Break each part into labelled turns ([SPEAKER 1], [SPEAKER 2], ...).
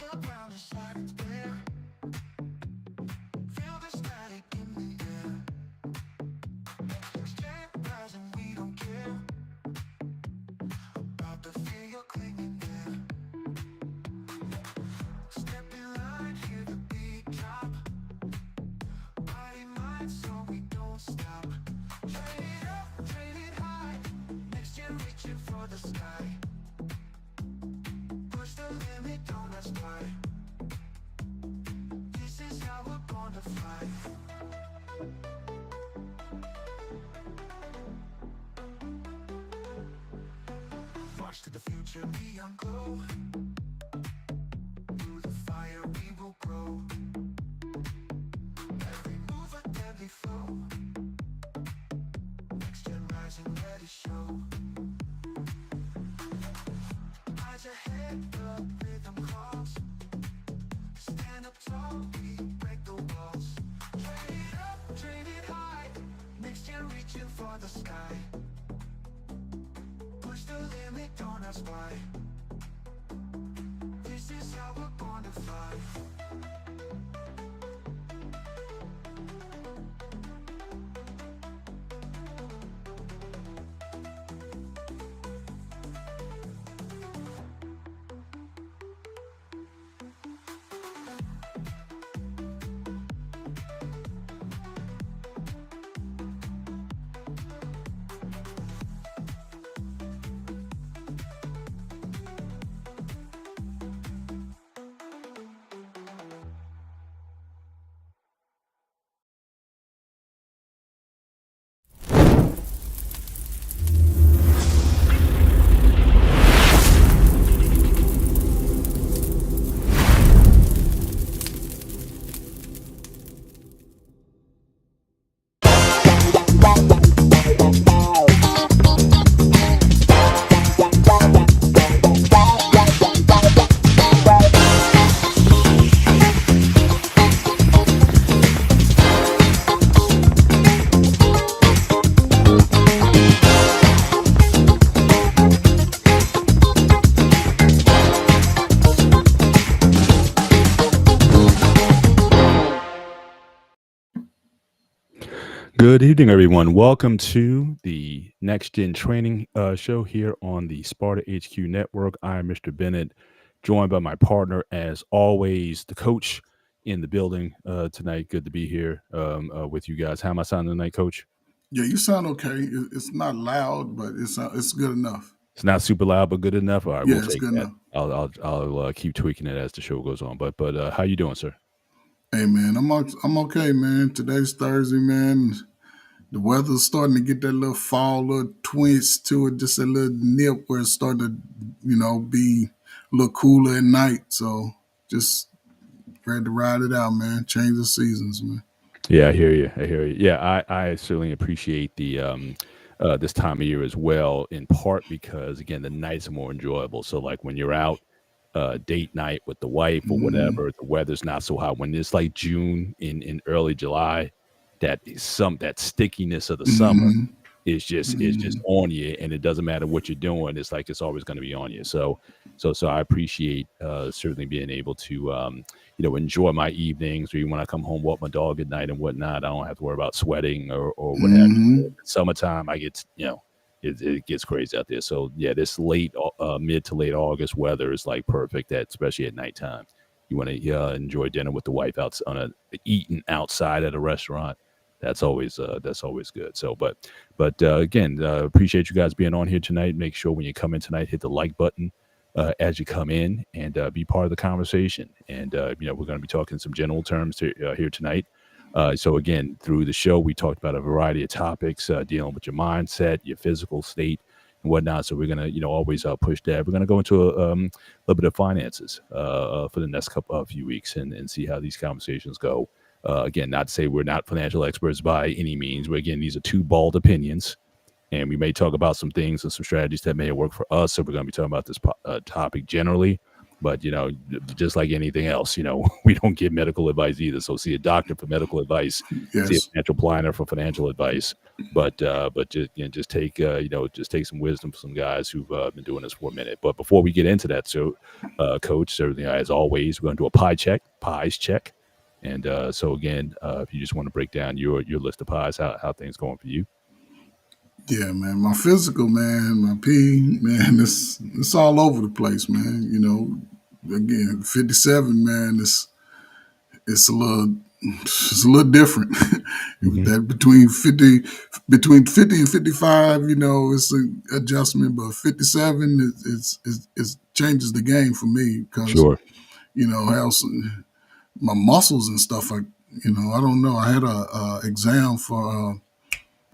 [SPEAKER 1] The ground is hot and bare. Feel the static in the air. Straight rising, we don't care. About to feel your clinging there. Step in line, hear the beat drop. Body, mind, so we don't stop. Train it up, train it high. Next gen reaching for the sky. Push the limit, don't ask why. This is how we're born to fly. March to the future, neon glow. Through the fire we will grow. Every move a deadly flow. Next gen rising, ready show. Eyes ahead, the rhythm calls. Stand up tall, we break the walls. Train it up, train it high. Next gen reaching for the sky. Push the limit, don't ask why. This is how we're born to fly.
[SPEAKER 2] Good evening, everyone. Welcome to the Next Gen Training show here on the Sparta HQ Network. I'm Mr. Bennett, joined by my partner, as always, the coach in the building tonight. Good to be here with you guys. How am I sounding tonight, Coach?
[SPEAKER 3] Yeah, you sound okay. It's not loud, but it's good enough.
[SPEAKER 2] It's not super loud, but good enough. All right,
[SPEAKER 3] Yeah,
[SPEAKER 2] we'll
[SPEAKER 3] it's
[SPEAKER 2] take
[SPEAKER 3] good
[SPEAKER 2] that.
[SPEAKER 3] enough.
[SPEAKER 2] I'll keep tweaking it as the show goes on. But how you doing, sir?
[SPEAKER 3] Hey man, I'm okay, man. Today's Thursday, man. The weather's starting to get that little fall, little twist to it, just a little nip where it's starting to, be a little cooler at night. So just ready to ride it out, man. Change the seasons, man.
[SPEAKER 2] Yeah, I hear you. I hear you. Yeah, I certainly appreciate the this time of year as well, in part because again the nights are more enjoyable. So like when you're out date night with the wife or
[SPEAKER 3] Mm-hmm.
[SPEAKER 2] whatever, the weather's not so hot. When it's like June in early July, that stickiness of the summer
[SPEAKER 3] Mm-hmm.
[SPEAKER 2] is just
[SPEAKER 3] Mm-hmm.
[SPEAKER 2] on you, and it doesn't matter what you're doing. It's like it's always going to be on you. So I appreciate certainly being able to enjoy my evenings, or even when I come home, walk my dog at night and whatnot. I don't have to worry about sweating or what have you.
[SPEAKER 3] Mm-hmm.
[SPEAKER 2] Summertime, I get it gets crazy out there. So yeah, this mid to late August weather is like perfect, especially at nighttime. You want to enjoy dinner with the wife out on a eating outside at a restaurant. That's always good. So, but again, appreciate you guys being on here tonight. Make sure when you come in tonight, hit the like button as you come in and be part of the conversation. And we're going to be talking some general terms here tonight. So again, through the show, we talked about a variety of topics dealing with your mindset, your physical state, and whatnot. So we're gonna, always push that. We're gonna go into a little bit of finances for the next few weeks and see how these conversations go. Again, not to say we're not financial experts by any means. But again, these are two bald opinions, and we may talk about some things and some strategies that may work for us. So we're going to be talking about this topic generally. But just like anything else, we don't give medical advice either. So see a doctor for medical advice, see a
[SPEAKER 3] Yes.
[SPEAKER 2] financial planner for financial advice. But just take just take some wisdom from some guys who've been doing this for a minute. But before we get into that, so coach, so as always, we're going to do a pies check. And so again, if you just want to break down your list of pies, how things going for you?
[SPEAKER 3] Yeah, man. My physical, man, my P, man, it's all over the place, man. Again, 57, man, it's a little different.
[SPEAKER 2] Hmm.
[SPEAKER 3] That between 50 and 55, it's an adjustment, but 57 is changes the game for me because
[SPEAKER 2] Sure.
[SPEAKER 3] how my muscles and stuff. I don't know. I had a exam for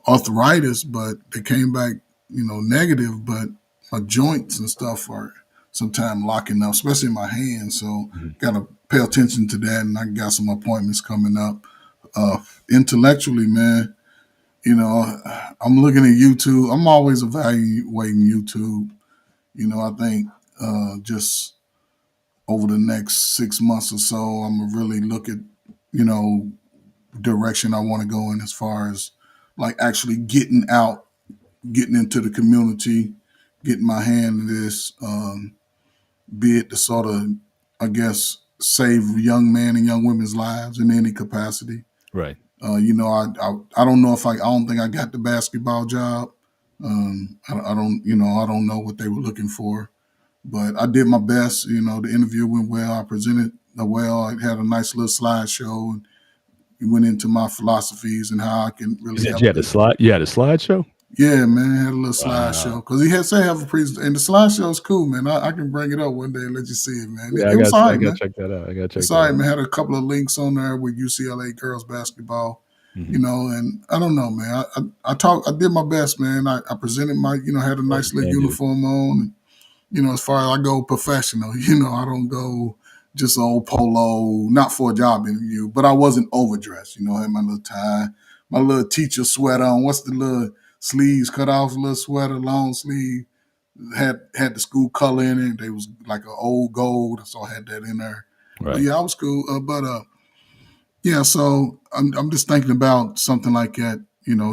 [SPEAKER 3] arthritis, but they came back, negative. But my joints and stuff are sometimes locking up, especially in my hands. So
[SPEAKER 2] Mhm.
[SPEAKER 3] got to pay attention to that. And I got some appointments coming up. Intellectually, man, I'm looking at YouTube. I'm always evaluating YouTube. I think just over the next 6 months or so, I'm gonna really look at, you know, direction I want to go in as far as like actually getting out, getting into the community, getting my hand in this, be it to sort of, I guess, save young men and young women's lives in any capacity.
[SPEAKER 2] Right.
[SPEAKER 3] I don't know if I don't think I got the basketball job. I don't, I don't know what they were looking for, but I did my best. The interview went well. I presented well. I had a nice little slideshow and went into my philosophies and how I can
[SPEAKER 2] You
[SPEAKER 3] really
[SPEAKER 2] said
[SPEAKER 3] help
[SPEAKER 2] you had a
[SPEAKER 3] the.
[SPEAKER 2] slide. You had a slideshow.
[SPEAKER 3] Yeah, man, I had a little slideshow
[SPEAKER 2] Wow.
[SPEAKER 3] because he had say have a present, and the slideshow is cool, man. I can bring it up one day and let you see it, man.
[SPEAKER 2] Yeah,
[SPEAKER 3] It was all
[SPEAKER 2] I
[SPEAKER 3] right,
[SPEAKER 2] got to
[SPEAKER 3] man.
[SPEAKER 2] check that out. I got to check
[SPEAKER 3] It's all
[SPEAKER 2] that
[SPEAKER 3] right,
[SPEAKER 2] out.
[SPEAKER 3] man. Had a couple of links on there with UCLA girls basketball,
[SPEAKER 2] Hmm.
[SPEAKER 3] and I don't know, man. I did my best, man. I presented my, had a
[SPEAKER 2] Well, you
[SPEAKER 3] nice little
[SPEAKER 2] can do.
[SPEAKER 3] uniform on. And, as far as I go professional, I don't go just old polo, not for a job interview, but I wasn't overdressed, I had my little tie, my little teacher sweater on. What's the little sleeves cut off, little sweater, long sleeve, had the school color in it. They was like an old gold, so I had that in there. But
[SPEAKER 2] Right.
[SPEAKER 3] yeah, I was cool. But yeah, so I'm just thinking about something like that,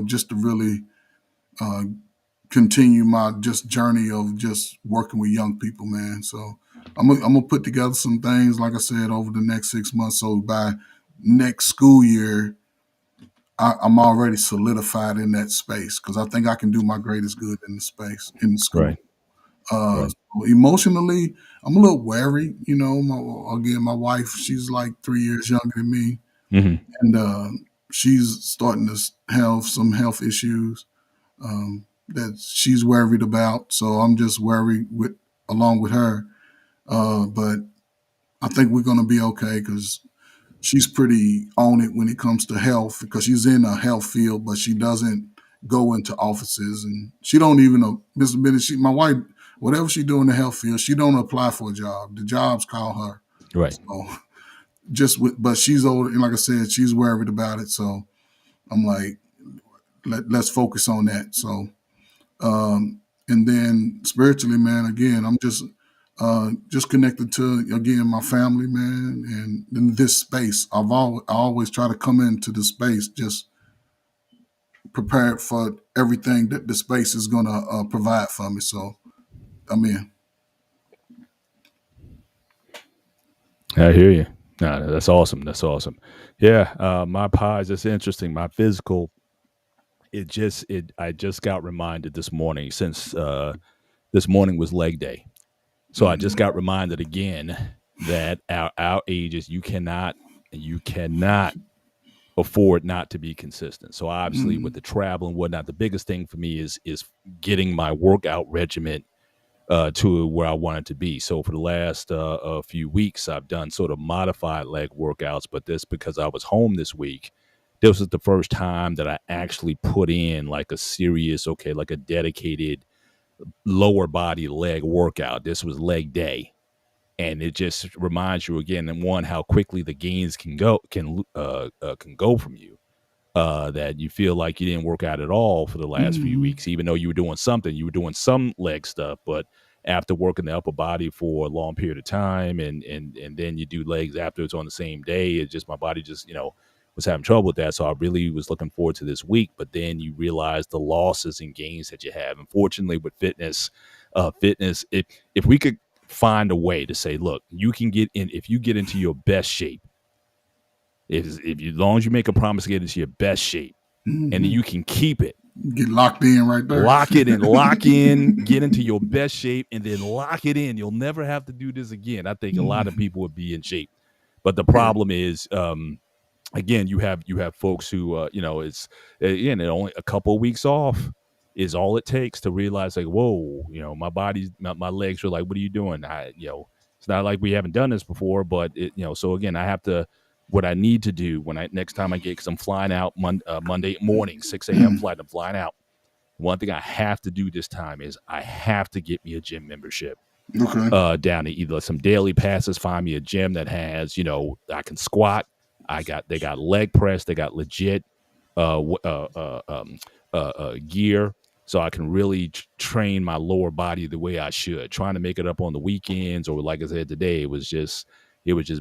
[SPEAKER 3] just to really uh, continue my just journey of just working with young people, man. So I'm gonna put together some things, like I said, over the next 6 months. So by next school year, I'm already solidified in that space because I think I can do my greatest good in the space in the school.
[SPEAKER 2] Right. Right.
[SPEAKER 3] So emotionally, I'm a little wary. My wife, she's like 3 years younger than me,
[SPEAKER 2] Hmm.
[SPEAKER 3] and she's starting to have some health issues that she's worried about. So I'm just worried with along with her. But I think we're gonna be okay because she's pretty on it when it comes to health because she's in a health field, but she doesn't go into offices and she don't even know. Mr. Bennett, my wife, whatever she do in the health field, she don't apply for a job. The jobs call her.
[SPEAKER 2] Right.
[SPEAKER 3] So but she's older, and like I said, she's worried about it. So I'm like, let's focus on that. So and then spiritually, man, again, I'm just connected to again my family, man, and in this space. I always try to come into the space just prepared for everything that the space is gonna provide for me. So I'm in.
[SPEAKER 2] I hear you. No, that's awesome. That's awesome. Yeah. My pies. That's interesting. My physical. I just got reminded this morning since this morning was leg day. So I just
[SPEAKER 3] Mhm.
[SPEAKER 2] got reminded again that our ages, you cannot afford not to be consistent. So obviously with
[SPEAKER 3] Mhm.
[SPEAKER 2] the travel and whatnot, the biggest thing for me is getting my workout regimen to where I want it to be. So for the last a few weeks, I've done sort of modified leg workouts, but this because I was home this week. This was the first time that I actually put in like a serious, okay, like a dedicated lower body leg workout. This was leg day, and it just reminds you again, and one, how quickly the gains can go from you. That you feel like you didn't work out at all for the last few
[SPEAKER 3] Mhm.
[SPEAKER 2] weeks, even though you were doing something. You were doing some leg stuff, but after working the upper body for a long period of time, and then you do legs afterwards on the same day. It's just my body just was having trouble with that. So I really was looking forward to this week. But then you realize the losses and gains that you have. Unfortunately, with fitness, if we could find a way to say, look, you can get in if you get into your best shape. If you, as long as you make a promise to get into your best shape, and then you can keep it,
[SPEAKER 3] Get locked in right there.
[SPEAKER 2] lock in, get into your best shape, and then lock it in. You'll never have to do this again. I think a lot of people would be in shape, but the problem is, again, you have folks who, it's again, only a couple of weeks off is all it takes to realize, like, whoa, my body's, my legs are like, what are you doing? It's not like we haven't done this before, but so again, I have to. What I need to do when next time I get, because I'm flying out Monday morning, 6 a.m. flight, I'm flying out. One thing I have to do this time is I have to get me a gym membership.
[SPEAKER 3] Okay.
[SPEAKER 2] Down to either some daily passes, find me a gym that has, I can squat. They got leg press, they got legit gear, so I can really train my lower body the way I should. Trying to make it up on the weekends, or like I said today, it was just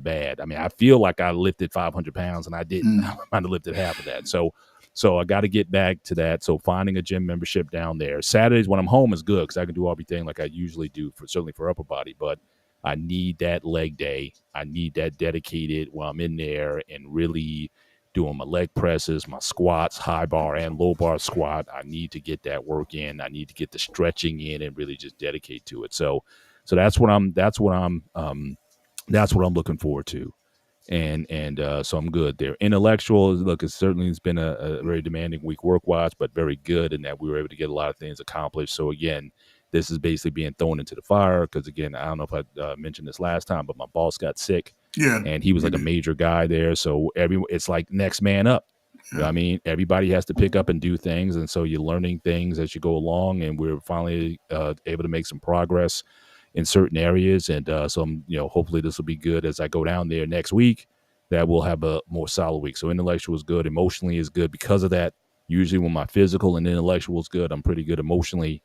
[SPEAKER 2] bad. I mean, I feel like I lifted 500 pounds and I didn't. I might have lifted half of that. So I got to get back to that. So finding a gym membership down there. Saturdays when I'm home is good because I can do everything like I usually do, certainly for upper body. But I need that leg day. I need that dedicated while I'm in there and really doing my leg presses, my squats, high bar and low bar squat. I need to get that work in. I need to get the stretching in and really just dedicate to it. So that's what I'm looking forward to. And so I'm good there. Intellectual, look, it's been a very demanding week work-wise, but very good in that we were able to get a lot of things accomplished. So again, this is basically being thrown into the fire because, again, I don't know if I mentioned this last time, but my boss got sick.
[SPEAKER 3] Yeah.
[SPEAKER 2] And he was like a major guy there. So it's like next man up. You know what I mean? Everybody has to pick up and do things. And so you're learning things as you go along. And we're finally able to make some progress in certain areas. And so I'm, hopefully this will be good as I go down there next week, that we'll have a more solid week. So intellectual is good. Emotionally is good because of that. Usually when my physical and intellectual is good, I'm pretty good emotionally.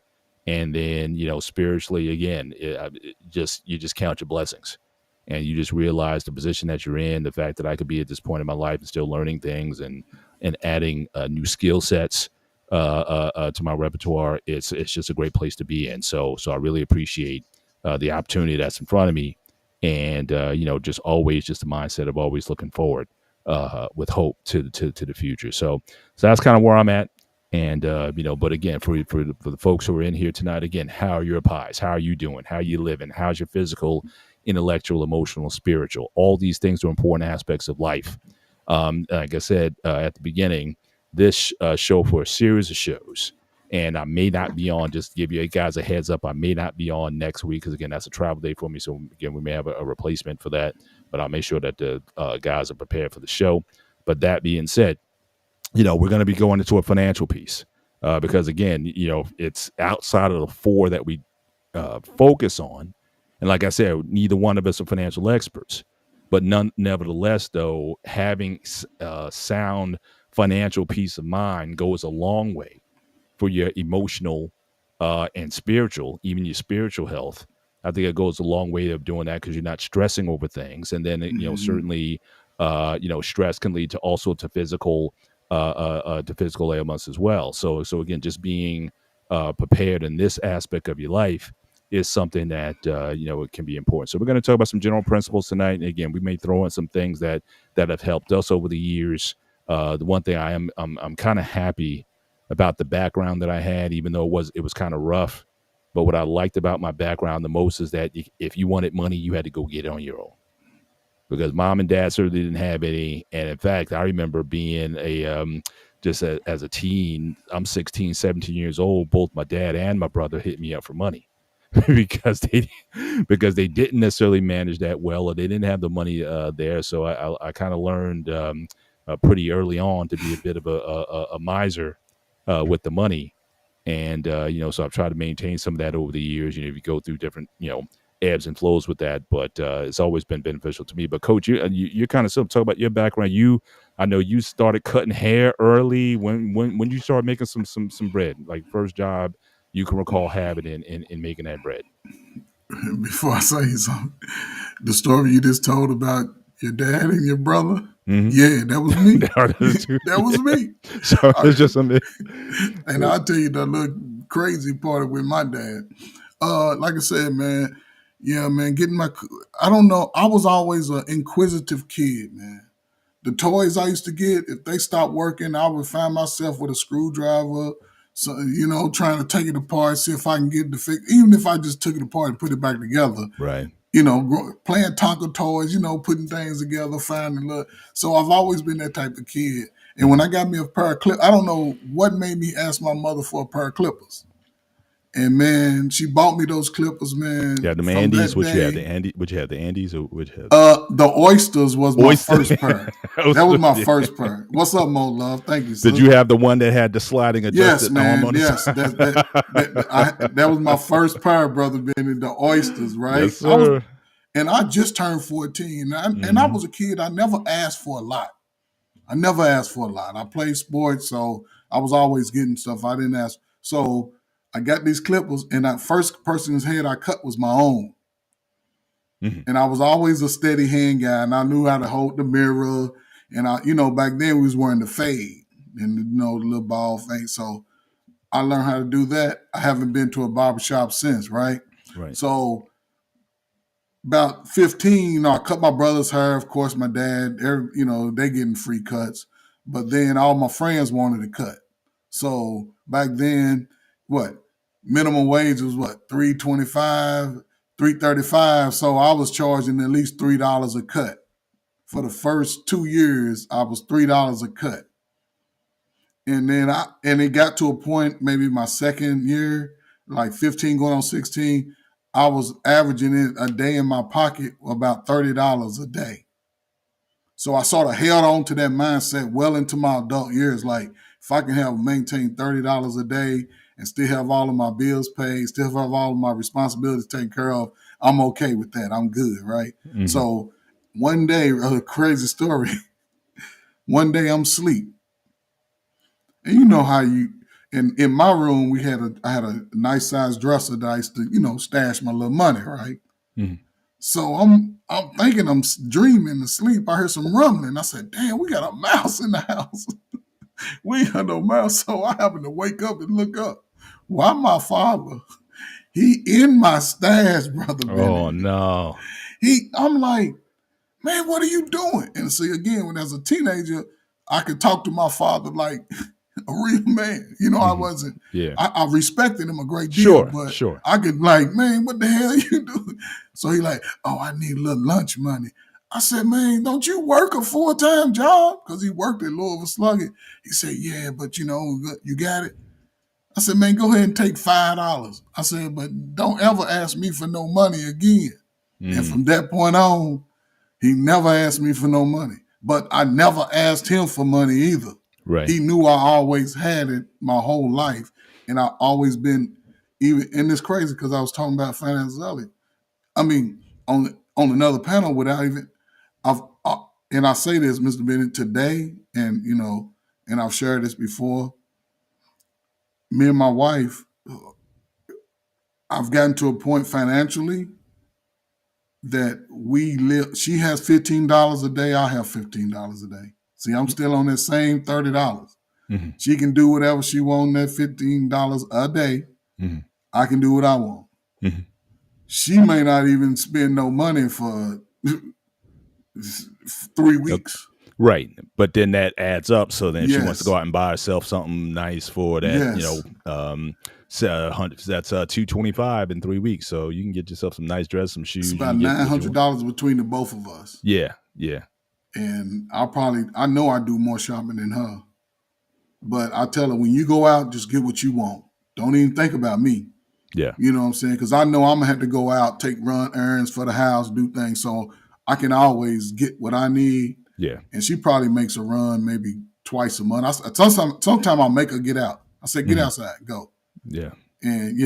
[SPEAKER 2] And then, spiritually, again, you just count your blessings and you just realize the position that you're in, the fact that I could be at this point in my life and still learning things and adding new skill sets to my repertoire. It's just a great place to be in. So I really appreciate the opportunity that's in front of me, and just always just the mindset of always looking forward with hope to the future. So that's kind of where I'm at. And but again, for the folks who are in here tonight, again, how are your pies? How are you doing? How are you living? How's your physical, intellectual, emotional, spiritual? All these things are important aspects of life. Like I said at the beginning, this show for a series of shows. And I may not be on, just to give you guys a heads up, I may not be on next week because, again, that's a travel day for me. So, again, we may have a replacement for that. But I'll make sure that the guys are prepared for the show. But that being said, we're going to be going into a financial piece because, again, it's outside of the four that we focus on. And like I said, neither one of us are financial experts. But nevertheless, though, having sound financial peace of mind goes a long way for your emotional and spiritual, even your spiritual health. I think it goes a long way of doing that because you're not stressing over things. And then, certainly, stress can lead to also to physical ailments as well. So again, just being prepared in this aspect of your life is something that, it can be important. So we're going to talk about some general principles tonight. And again, we may throw in some things that have helped us over the years. The one thing I'm kind of happy about the background that I had, even though it was kind of rough. But what I liked about my background the most is that if you wanted money, you had to go get it on your own. Because mom and dad certainly didn't have any. And in fact, I remember being as a teen, I'm 16, 17 years old, both my dad and my brother hit me up for money because they didn't necessarily manage that well, or they didn't have the money there. So I kind of learned pretty early on to be a bit of a miser with the money. And, so I've tried to maintain some of that over the years. If you go through different, ebbs and flows with that, but it's always been beneficial to me. But Coach, you kind of talk about your background. I know you started cutting hair early. When you started making some bread, like first job you can recall having in making that bread?
[SPEAKER 3] before I say something, the story you just told about your dad and your brother, yeah, that was me. That was me.
[SPEAKER 2] So
[SPEAKER 3] I,
[SPEAKER 2] it's just something.
[SPEAKER 3] and I'll tell you the little crazy part with my dad. Like I said, man, yeah, man, I don't know. I was always an inquisitive kid, man. The toys I used to get, if they stopped working, I would find myself with a screwdriver, so trying to take it apart, see if I can get the fix. Even if I just took it apart and put it back together,
[SPEAKER 2] Right.
[SPEAKER 3] Playing Tonka toys, putting things together, finding love. So I've always been that type of kid. And when I got me a pair of clippers, I don't know what made me ask my mother for a pair of clippers. And man, she bought me those clippers,
[SPEAKER 2] Yeah,
[SPEAKER 3] man.
[SPEAKER 2] the
[SPEAKER 3] From
[SPEAKER 2] Andes.
[SPEAKER 3] that
[SPEAKER 2] Would you have
[SPEAKER 3] day,
[SPEAKER 2] the Andy? Would you have the Andes or would you have
[SPEAKER 3] the Oysters was my
[SPEAKER 2] oyster?
[SPEAKER 3] first pair. That was my first pair. What's up, Mo Love? Thank you,
[SPEAKER 2] Did
[SPEAKER 3] sis.
[SPEAKER 2] you have the one that had the sliding
[SPEAKER 3] Yes,
[SPEAKER 2] adjusted arm
[SPEAKER 3] man.
[SPEAKER 2] on the
[SPEAKER 3] Yes,
[SPEAKER 2] side?
[SPEAKER 3] that was my first pair, brother. Being the Oysters, right?
[SPEAKER 2] Yes, sir.
[SPEAKER 3] And I just turned 14, and I
[SPEAKER 2] Mm-hmm.
[SPEAKER 3] was a kid. I never asked for a lot. I played sports, so I was always getting stuff. I didn't ask. So I got these clippers, and that first person's head I cut was my own.
[SPEAKER 2] Mm-hmm.
[SPEAKER 3] And I was always a steady hand guy, and I knew how to hold the mirror. And back then we was wearing the fade and the little ball fade. So I learned how to do that. I haven't been to a barbershop since, right?
[SPEAKER 2] Right.
[SPEAKER 3] So about 15, I cut my brother's hair. Of course, my dad, they getting free cuts. But then all my friends wanted to cut. So back then, minimum wage was $3.25, $3.35. So I was charging at least $3 a cut. For the first 2 years, I was $3 a cut. And then it got to a point, maybe my second year, like 15 going on 16, I was averaging it a day in my pocket about $30 a day. So I sort of held on to that mindset well into my adult years. Like, if I can maintain $30 a day and still have all of my bills paid, still have all of my responsibilities taken care of, I'm okay with that. I'm good, right?
[SPEAKER 2] Mm-hmm.
[SPEAKER 3] So one day, a crazy story, one day I'm asleep. And you know how in my room I had a nice sized dresser that I used to, stash my little money, right?
[SPEAKER 2] Mm-hmm.
[SPEAKER 3] So I'm thinking I'm dreaming asleep. I heard some rumbling. I said, damn, we got a mouse in the house. We ain't got no mouse. So I happened to wake up and look up. Why my father? He in my stash, brother Benny.
[SPEAKER 2] Oh no.
[SPEAKER 3] I'm like, man, what are you doing? And see, again, when as a teenager, I could talk to my father like a real man. I wasn't.
[SPEAKER 2] Yeah.
[SPEAKER 3] I respected him a great deal,
[SPEAKER 2] Sure.
[SPEAKER 3] but I could like, man, what the hell you doing? So he like, oh, I need a little lunch money. I said, man, don't you work a full-time job? Because he worked at Louisville Slugget. He said, yeah, but you got it. I said, man, go ahead and take $5. I said, but don't ever ask me for no money again. And from that point on, he never asked me for no money. But I never asked him for money either.
[SPEAKER 2] Right.
[SPEAKER 3] He knew I always had it my whole life. And I always been, and it's crazy because I was talking about finance earlier. I mean, on another panel without even, and I say this, Mr. Bennett, today, and and I've shared this before. Me and my wife, I've gotten to a point financially that we live. She has $15 a day. I have $15 a day. See, I'm still on that same $30.
[SPEAKER 2] Mm-hmm.
[SPEAKER 3] She can do whatever she wants. That $15 a day.
[SPEAKER 2] Mm-hmm.
[SPEAKER 3] I can do what I want.
[SPEAKER 2] Mm-hmm.
[SPEAKER 3] She may not even spend no money for 3 weeks.
[SPEAKER 2] Right. But then that adds up. So then she wants to
[SPEAKER 3] Yes.
[SPEAKER 2] go out and buy herself something nice for that,
[SPEAKER 3] Yes.
[SPEAKER 2] that's $225 in 3 weeks. So you can get yourself some nice dress, some shoes.
[SPEAKER 3] It's about $900 between the both of us.
[SPEAKER 2] Yeah.
[SPEAKER 3] And I know I do more shopping than her. But I tell her, when you go out, just get what you want. Don't even think about me.
[SPEAKER 2] Yeah.
[SPEAKER 3] You know what I'm saying? Because I know I'm going to have to go out, run errands for the house, do things. So I can always get what I need.
[SPEAKER 2] Yeah.
[SPEAKER 3] And she probably makes a run maybe twice a month. Sometimes I'll make her get out. I say, get outside, go.
[SPEAKER 2] Yeah.
[SPEAKER 3] And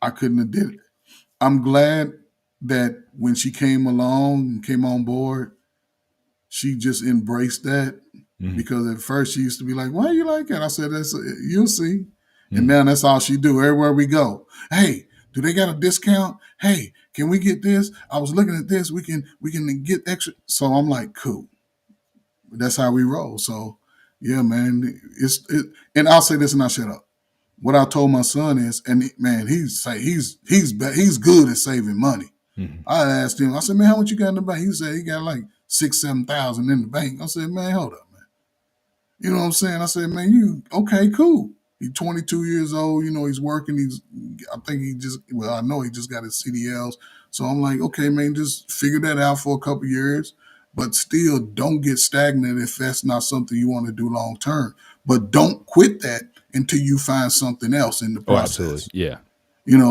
[SPEAKER 3] I couldn't have did it. I'm glad that when she came along and came on board, she just embraced that.
[SPEAKER 2] Mm-hmm.
[SPEAKER 3] Because at first she used to be like, why you like that? I said, you'll see. And now that's all she do everywhere we go. Hey, Do they got a discount? Hey, can we get this? I was looking at this. We can get extra. So I'm like, cool. That's how we roll. So yeah, man. And I'll say this and I'll shut up. What I told my son is, and man, he's good at saving money.
[SPEAKER 2] Mhm.
[SPEAKER 3] I asked him, I said, man, how much you got in the bank? He said he got like 6,000-7,000 in the bank. I said, man, hold up, man. You know what I'm saying? I said, man, you okay, cool. He's 22 years old, he's working. I think I know he just got his CDLs. So I'm like, okay, man, just figure that out for a couple years. But still, don't get stagnant if that's not something you want to do long term. But don't quit that until you find something else in the
[SPEAKER 2] Oh, absolutely.
[SPEAKER 3] process.
[SPEAKER 2] Yeah.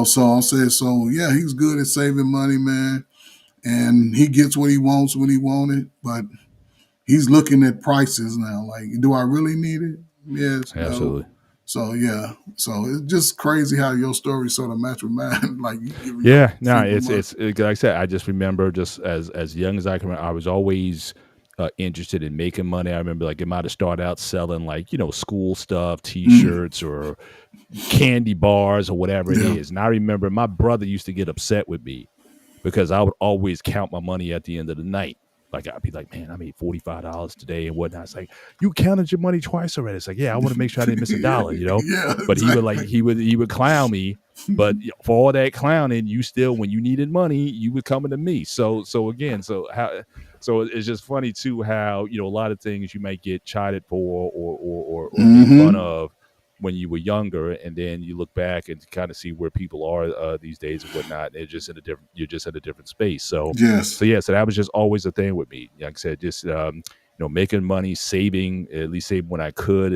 [SPEAKER 3] So I'm saying, so yeah, he's good at saving money, man. And he gets what he wants when he wants it. But he's looking at prices now. Like, do I really need it? Yes, no.
[SPEAKER 2] Absolutely.
[SPEAKER 3] So yeah, so it's just crazy how your story sort of match with mine. Like you giving your
[SPEAKER 2] Yeah, no,
[SPEAKER 3] FIBA money.
[SPEAKER 2] like I said, I just remember just as young as I can remember, I was always interested in making money. I remember like it might have started out selling like school stuff,
[SPEAKER 3] Mm,
[SPEAKER 2] T-shirts or candy bars or whatever it
[SPEAKER 3] yeah.
[SPEAKER 2] is. And I remember my brother used to get upset with me because I would always count my money at the end of the night. Like I'd be like, man, I made $45 today and whatnot. It's like, you counted your money twice already. It's like, yeah, I want to make sure I didn't miss a dollar.
[SPEAKER 3] Yeah,
[SPEAKER 2] But he would like
[SPEAKER 3] exactly.
[SPEAKER 2] he would clown me. But for all that clowning, you still, when you needed money, you were coming to me. So again, so it's just funny too how a lot of things you might get chided for or made fun
[SPEAKER 3] Mm-hmm.
[SPEAKER 2] of when you were younger, and then you look back and kind of see where people are these days and whatnot. And you're just in a different space. So
[SPEAKER 3] Yes.
[SPEAKER 2] yeah, so that was just always a thing with me. Like I said, just making money, saving, at least saving when I could.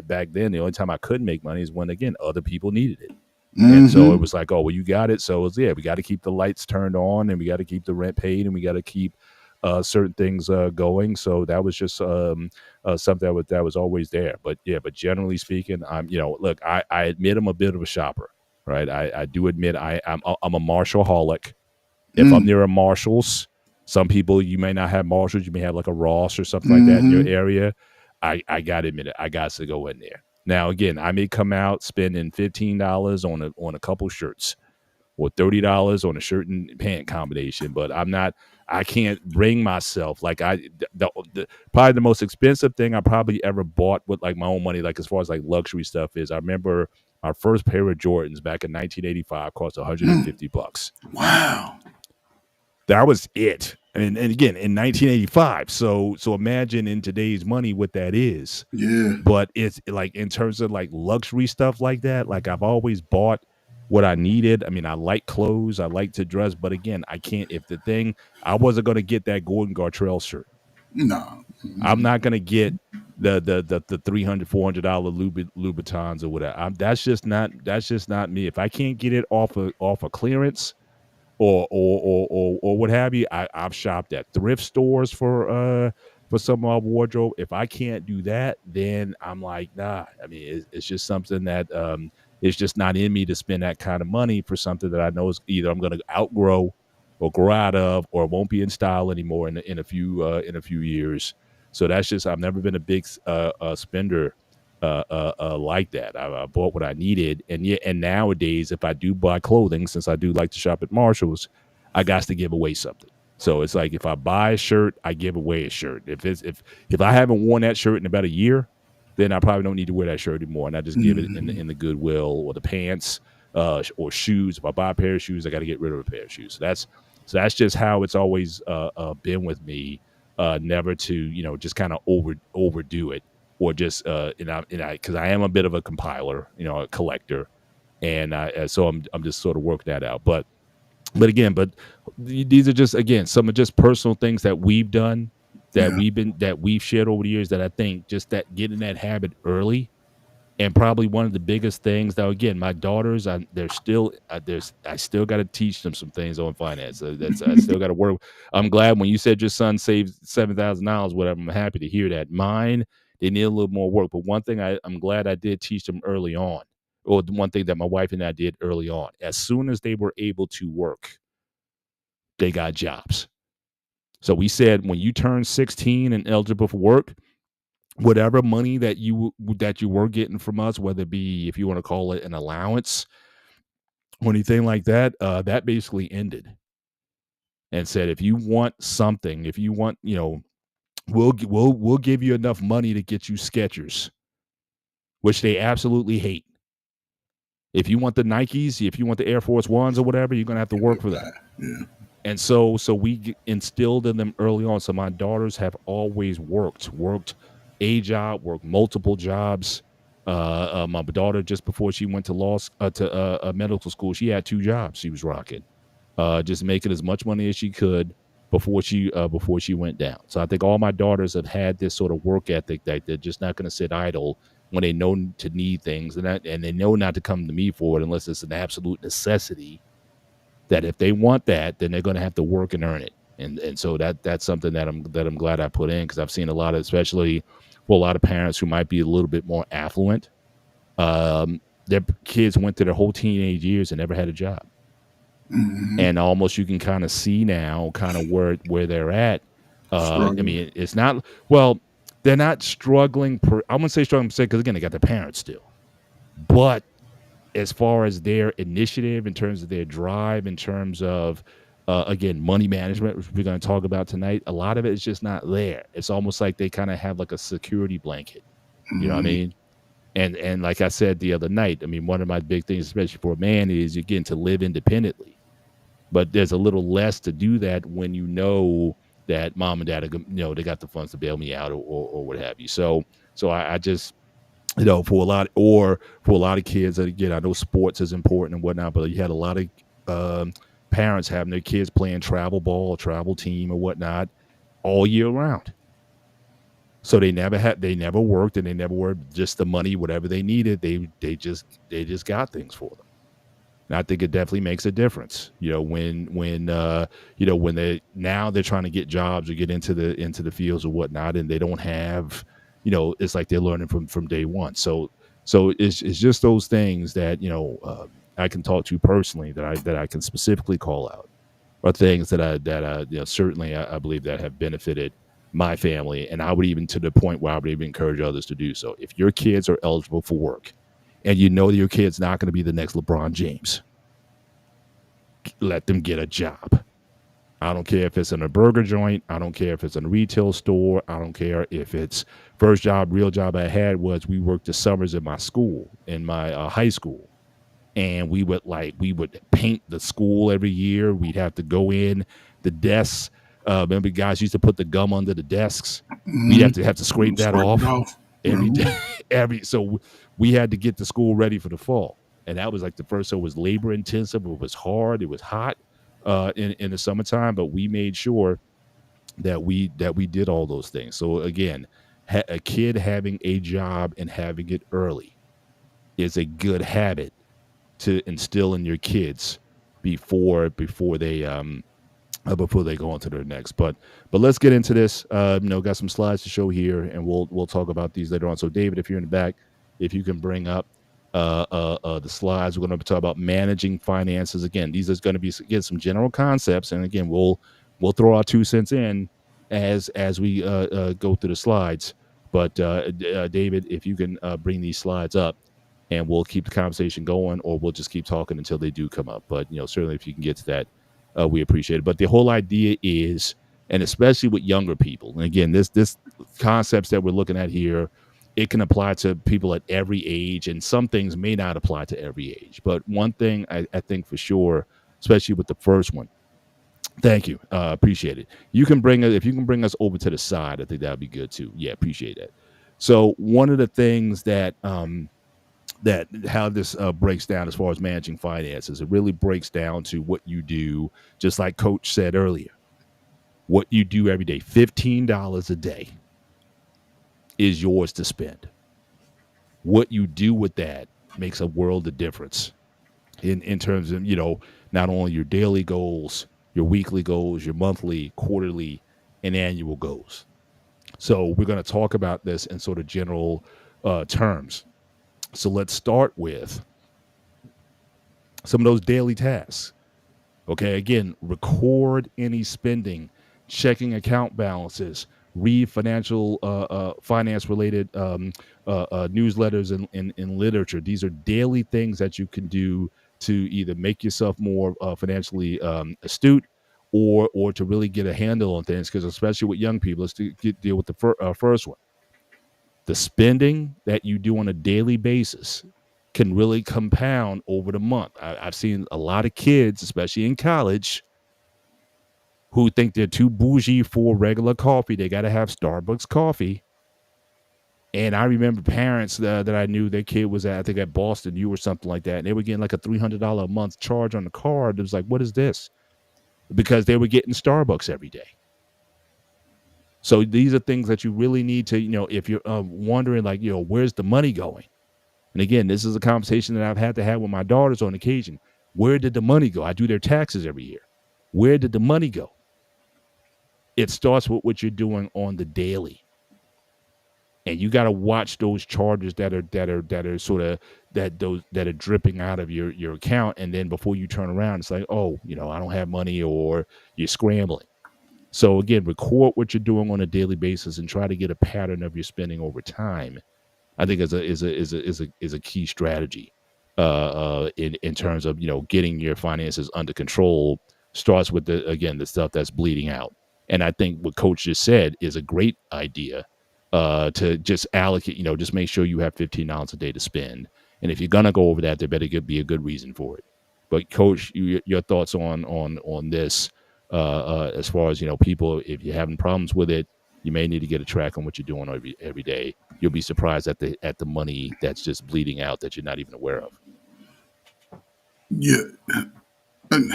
[SPEAKER 2] Back then, the only time I could make money is when again other people needed it. And so it
[SPEAKER 3] Mm-hmm.
[SPEAKER 2] was like, oh, well, you got it. So yeah, we got to keep the lights turned on, and we got to keep the rent paid, and we got to keep certain things going. So that was just something that was always there. But yeah, but generally speaking, look, I admit I'm a bit of a shopper, right? I do admit I'm a Marshall-holic. If I'm
[SPEAKER 3] Mm.
[SPEAKER 2] near a Marshalls, some people, you may not have Marshalls, you may have like a Ross or something like that in your
[SPEAKER 3] Mm-hmm.
[SPEAKER 2] area. I gotta admit it, I got to go in there. Now again, I may come out spending $15 on a couple shirts or $30 on a shirt and pant combination, but I can't bring myself like probably the most expensive thing I probably ever bought with like my own money, like as far as like luxury stuff is. I remember our first pair of Jordans back in 1985 cost
[SPEAKER 3] Mm.
[SPEAKER 2] $150.
[SPEAKER 3] Wow.
[SPEAKER 2] That was it. And again in 1985. So imagine in today's money what that is.
[SPEAKER 3] Yeah.
[SPEAKER 2] But it's like in terms of like luxury stuff like that, like I've always bought what I needed. I mean, I like clothes, I like to dress, but again, I can't. If the thing, I wasn't going to get that Gordon Gartrell shirt.
[SPEAKER 3] No.
[SPEAKER 2] I'm not going to get the $300-$400 Louboutins or whatever. That's just not me. If I can't get it off a clearance or what have you, I've shopped at thrift stores for some of my wardrobe. If I can't do that, then I'm like, nah. I mean, it's just something that it's just not in me to spend that kind of money for something that I know is either I'm going to outgrow or grow out of, or won't be in style anymore in a few years. So that's just, I've never been a big spender like that. I bought what I needed, and yeah, and nowadays, if I do buy clothing, since I do like to shop at Marshalls, I got to give away something. So it's like if I buy a shirt, I give away a shirt. If I haven't worn that shirt in about a year, then I probably don't need to wear that shirt anymore, and I just give it in
[SPEAKER 3] Mm-hmm.
[SPEAKER 2] the Goodwill or the pants or shoes. If I buy a pair of shoes, I got to get rid of a pair of shoes. So that's just how it's always been with me. Never to just kind of overdo it, or just because I am a bit of a compiler, a collector, and so I'm just sort of working that out. But these are just again some of just personal things that we've done,
[SPEAKER 3] Yeah.
[SPEAKER 2] that we've shared over the years, that I think just that getting that habit early. And probably one of the biggest things, though, again, my daughters, I still got to teach them some things on finance. I still got to work. I'm glad when you said your son saved $7,000, whatever. I'm happy to hear that. Mine, they need a little more work. But one thing I'm glad I did teach them early on, or the one thing that my wife and I did early on, as soon as they were able to work, they got jobs. So we said when you turn 16 and eligible for work, whatever money that you were getting from us, whether it be, if you want to call it an allowance or anything like that, that basically ended and said, if you want something, if you want, we'll give you enough money to get you Skechers, which they absolutely hate. If you want the Nikes, if you want the Air Force Ones or whatever, you're gonna have to work for them.
[SPEAKER 3] Yeah.
[SPEAKER 2] And so we instilled in them early on. So my daughters have always worked a job, worked multiple jobs. My daughter, just before she went to medical school, she had two jobs she was rocking, just making as much money as she could before she went down. So I think all my daughters have had this sort of work ethic that they're just not going to sit idle when they know to need things, and they know not to come to me for it unless it's an absolute necessity. That if they want that, then they're going to have to work and earn it. And so that's something that I'm glad I put in, because I've seen a lot of, especially for a lot of parents who might be a little bit more affluent, their kids went through their whole teenage years and never had a job.
[SPEAKER 3] Mm-hmm.
[SPEAKER 2] And almost you can kind of see now kind of where they're at. I mean, it's not, well, they're not struggling. I wouldn't say struggling because again, they got their parents still. But as far as their initiative, in terms of their drive, in terms of, again, money management, which we're going to talk about tonight, a lot of it is just not there. It's almost like they kind of have like a security blanket. You know what I mean? And like I said the other night, I mean, one of my big things, especially for a man, is, again, to live independently. But there's a little less to do that when you know that mom and dad are, they got the funds to bail me out, or what have you. So I just, for a lot of kids, again, I know sports is important and whatnot, but you had a lot of parents having their kids playing travel ball, travel team, or whatnot all year round. So they never worked, and they never worked, just the money, whatever they needed, they just got things for them. And I think it definitely makes a difference, when they're trying to get jobs or get into the fields or whatnot, and they don't have, it's like they're learning from day one. So it's just those things that, I can talk to personally, that I can specifically call out, are things that I certainly I believe that have benefited my family. And I would, even to the point where I would even encourage others to do so. If your kids are eligible for work, and that your kid's not going to be the next LeBron James, let them get a job. I don't care if it's in a burger joint. I don't care if it's in a retail store. I don't care if it's real job I had was, we worked the summers in my school, in my high school. And we would paint the school every year. We'd have to go in the desks. Remember, guys used to put the gum under the desks. We'd have to scrape that off every day. So we had to get the school ready for the fall. And that was like the first. So it was labor intensive. It was hard. It was hot in the summertime. But we made sure that we did all those things. So again, a kid having a job and having it early is a good habit to instill in your kids before they go on to their next. But let's get into this. Got some slides to show here, and we'll talk about these later on. So David, if you're in the back, if you can bring up the slides, we're going to talk about managing finances. Again, these are going to be, again, some general concepts, and again, we'll throw our 2 cents in as we go through the slides. But David, if you can bring these slides up, and we'll keep the conversation going, or we'll just keep talking until they do come up. But certainly if you can get to that, we appreciate it. But the whole idea is, and especially with younger people, and again, this concepts that we're looking at here, it can apply to people at every age, and some things may not apply to every age. But one thing I think for sure, especially with the first one, thank you, appreciate it. If you can bring us over to the side, I think that'd be good too. Yeah, appreciate that. So one of the things that how this breaks down as far as managing finances, it really breaks down to what you do, just like Coach said earlier, what you do every day. $15 a day is yours to spend. What you do with that makes a world of difference in terms of, not only your daily goals, your weekly goals, your monthly, quarterly, and annual goals. So we're going to talk about this in sort of general terms. So let's start with some of those daily tasks. Okay, again, record any spending, checking account balances, read finance related newsletters and literature. These are daily things that you can do to either make yourself more financially astute, or to really get a handle on things. Because especially with young people, let's deal with the first one. The spending that you do on a daily basis can really compound over the month. I've seen a lot of kids, especially in college, who think they're too bougie for regular coffee. They got to have Starbucks coffee. And I remember parents that I knew, their kid was at, I think at Boston U or something like that, and they were getting like a $300 a month charge on the card. It was like, what is this? Because they were getting Starbucks every day. So these are things that you really need to, if you're wondering, like, where's the money going? And again, this is a conversation that I've had to have with my daughters on occasion. Where did the money go? I do their taxes every year. Where did the money go? It starts with what you're doing on the daily. And you got to watch those charges that are sort of that are dripping out of your account. And then before you turn around, it's like, oh, I don't have money, or you're scrambling. So again, record what you're doing on a daily basis and try to get a pattern of your spending over time. I think is a key strategy in terms of getting your finances under control. Starts with the stuff that's bleeding out. And I think what Coach just said is a great idea, to just allocate, just make sure you have $15 a day to spend. And if you're gonna go over that, there better be a good reason for it. But Coach, your thoughts on this, as far as people, if you're having problems with it, you may need to get a track on what you're doing every day. You'll be surprised at the money that's just bleeding out that you're not even aware of.
[SPEAKER 3] Yeah. And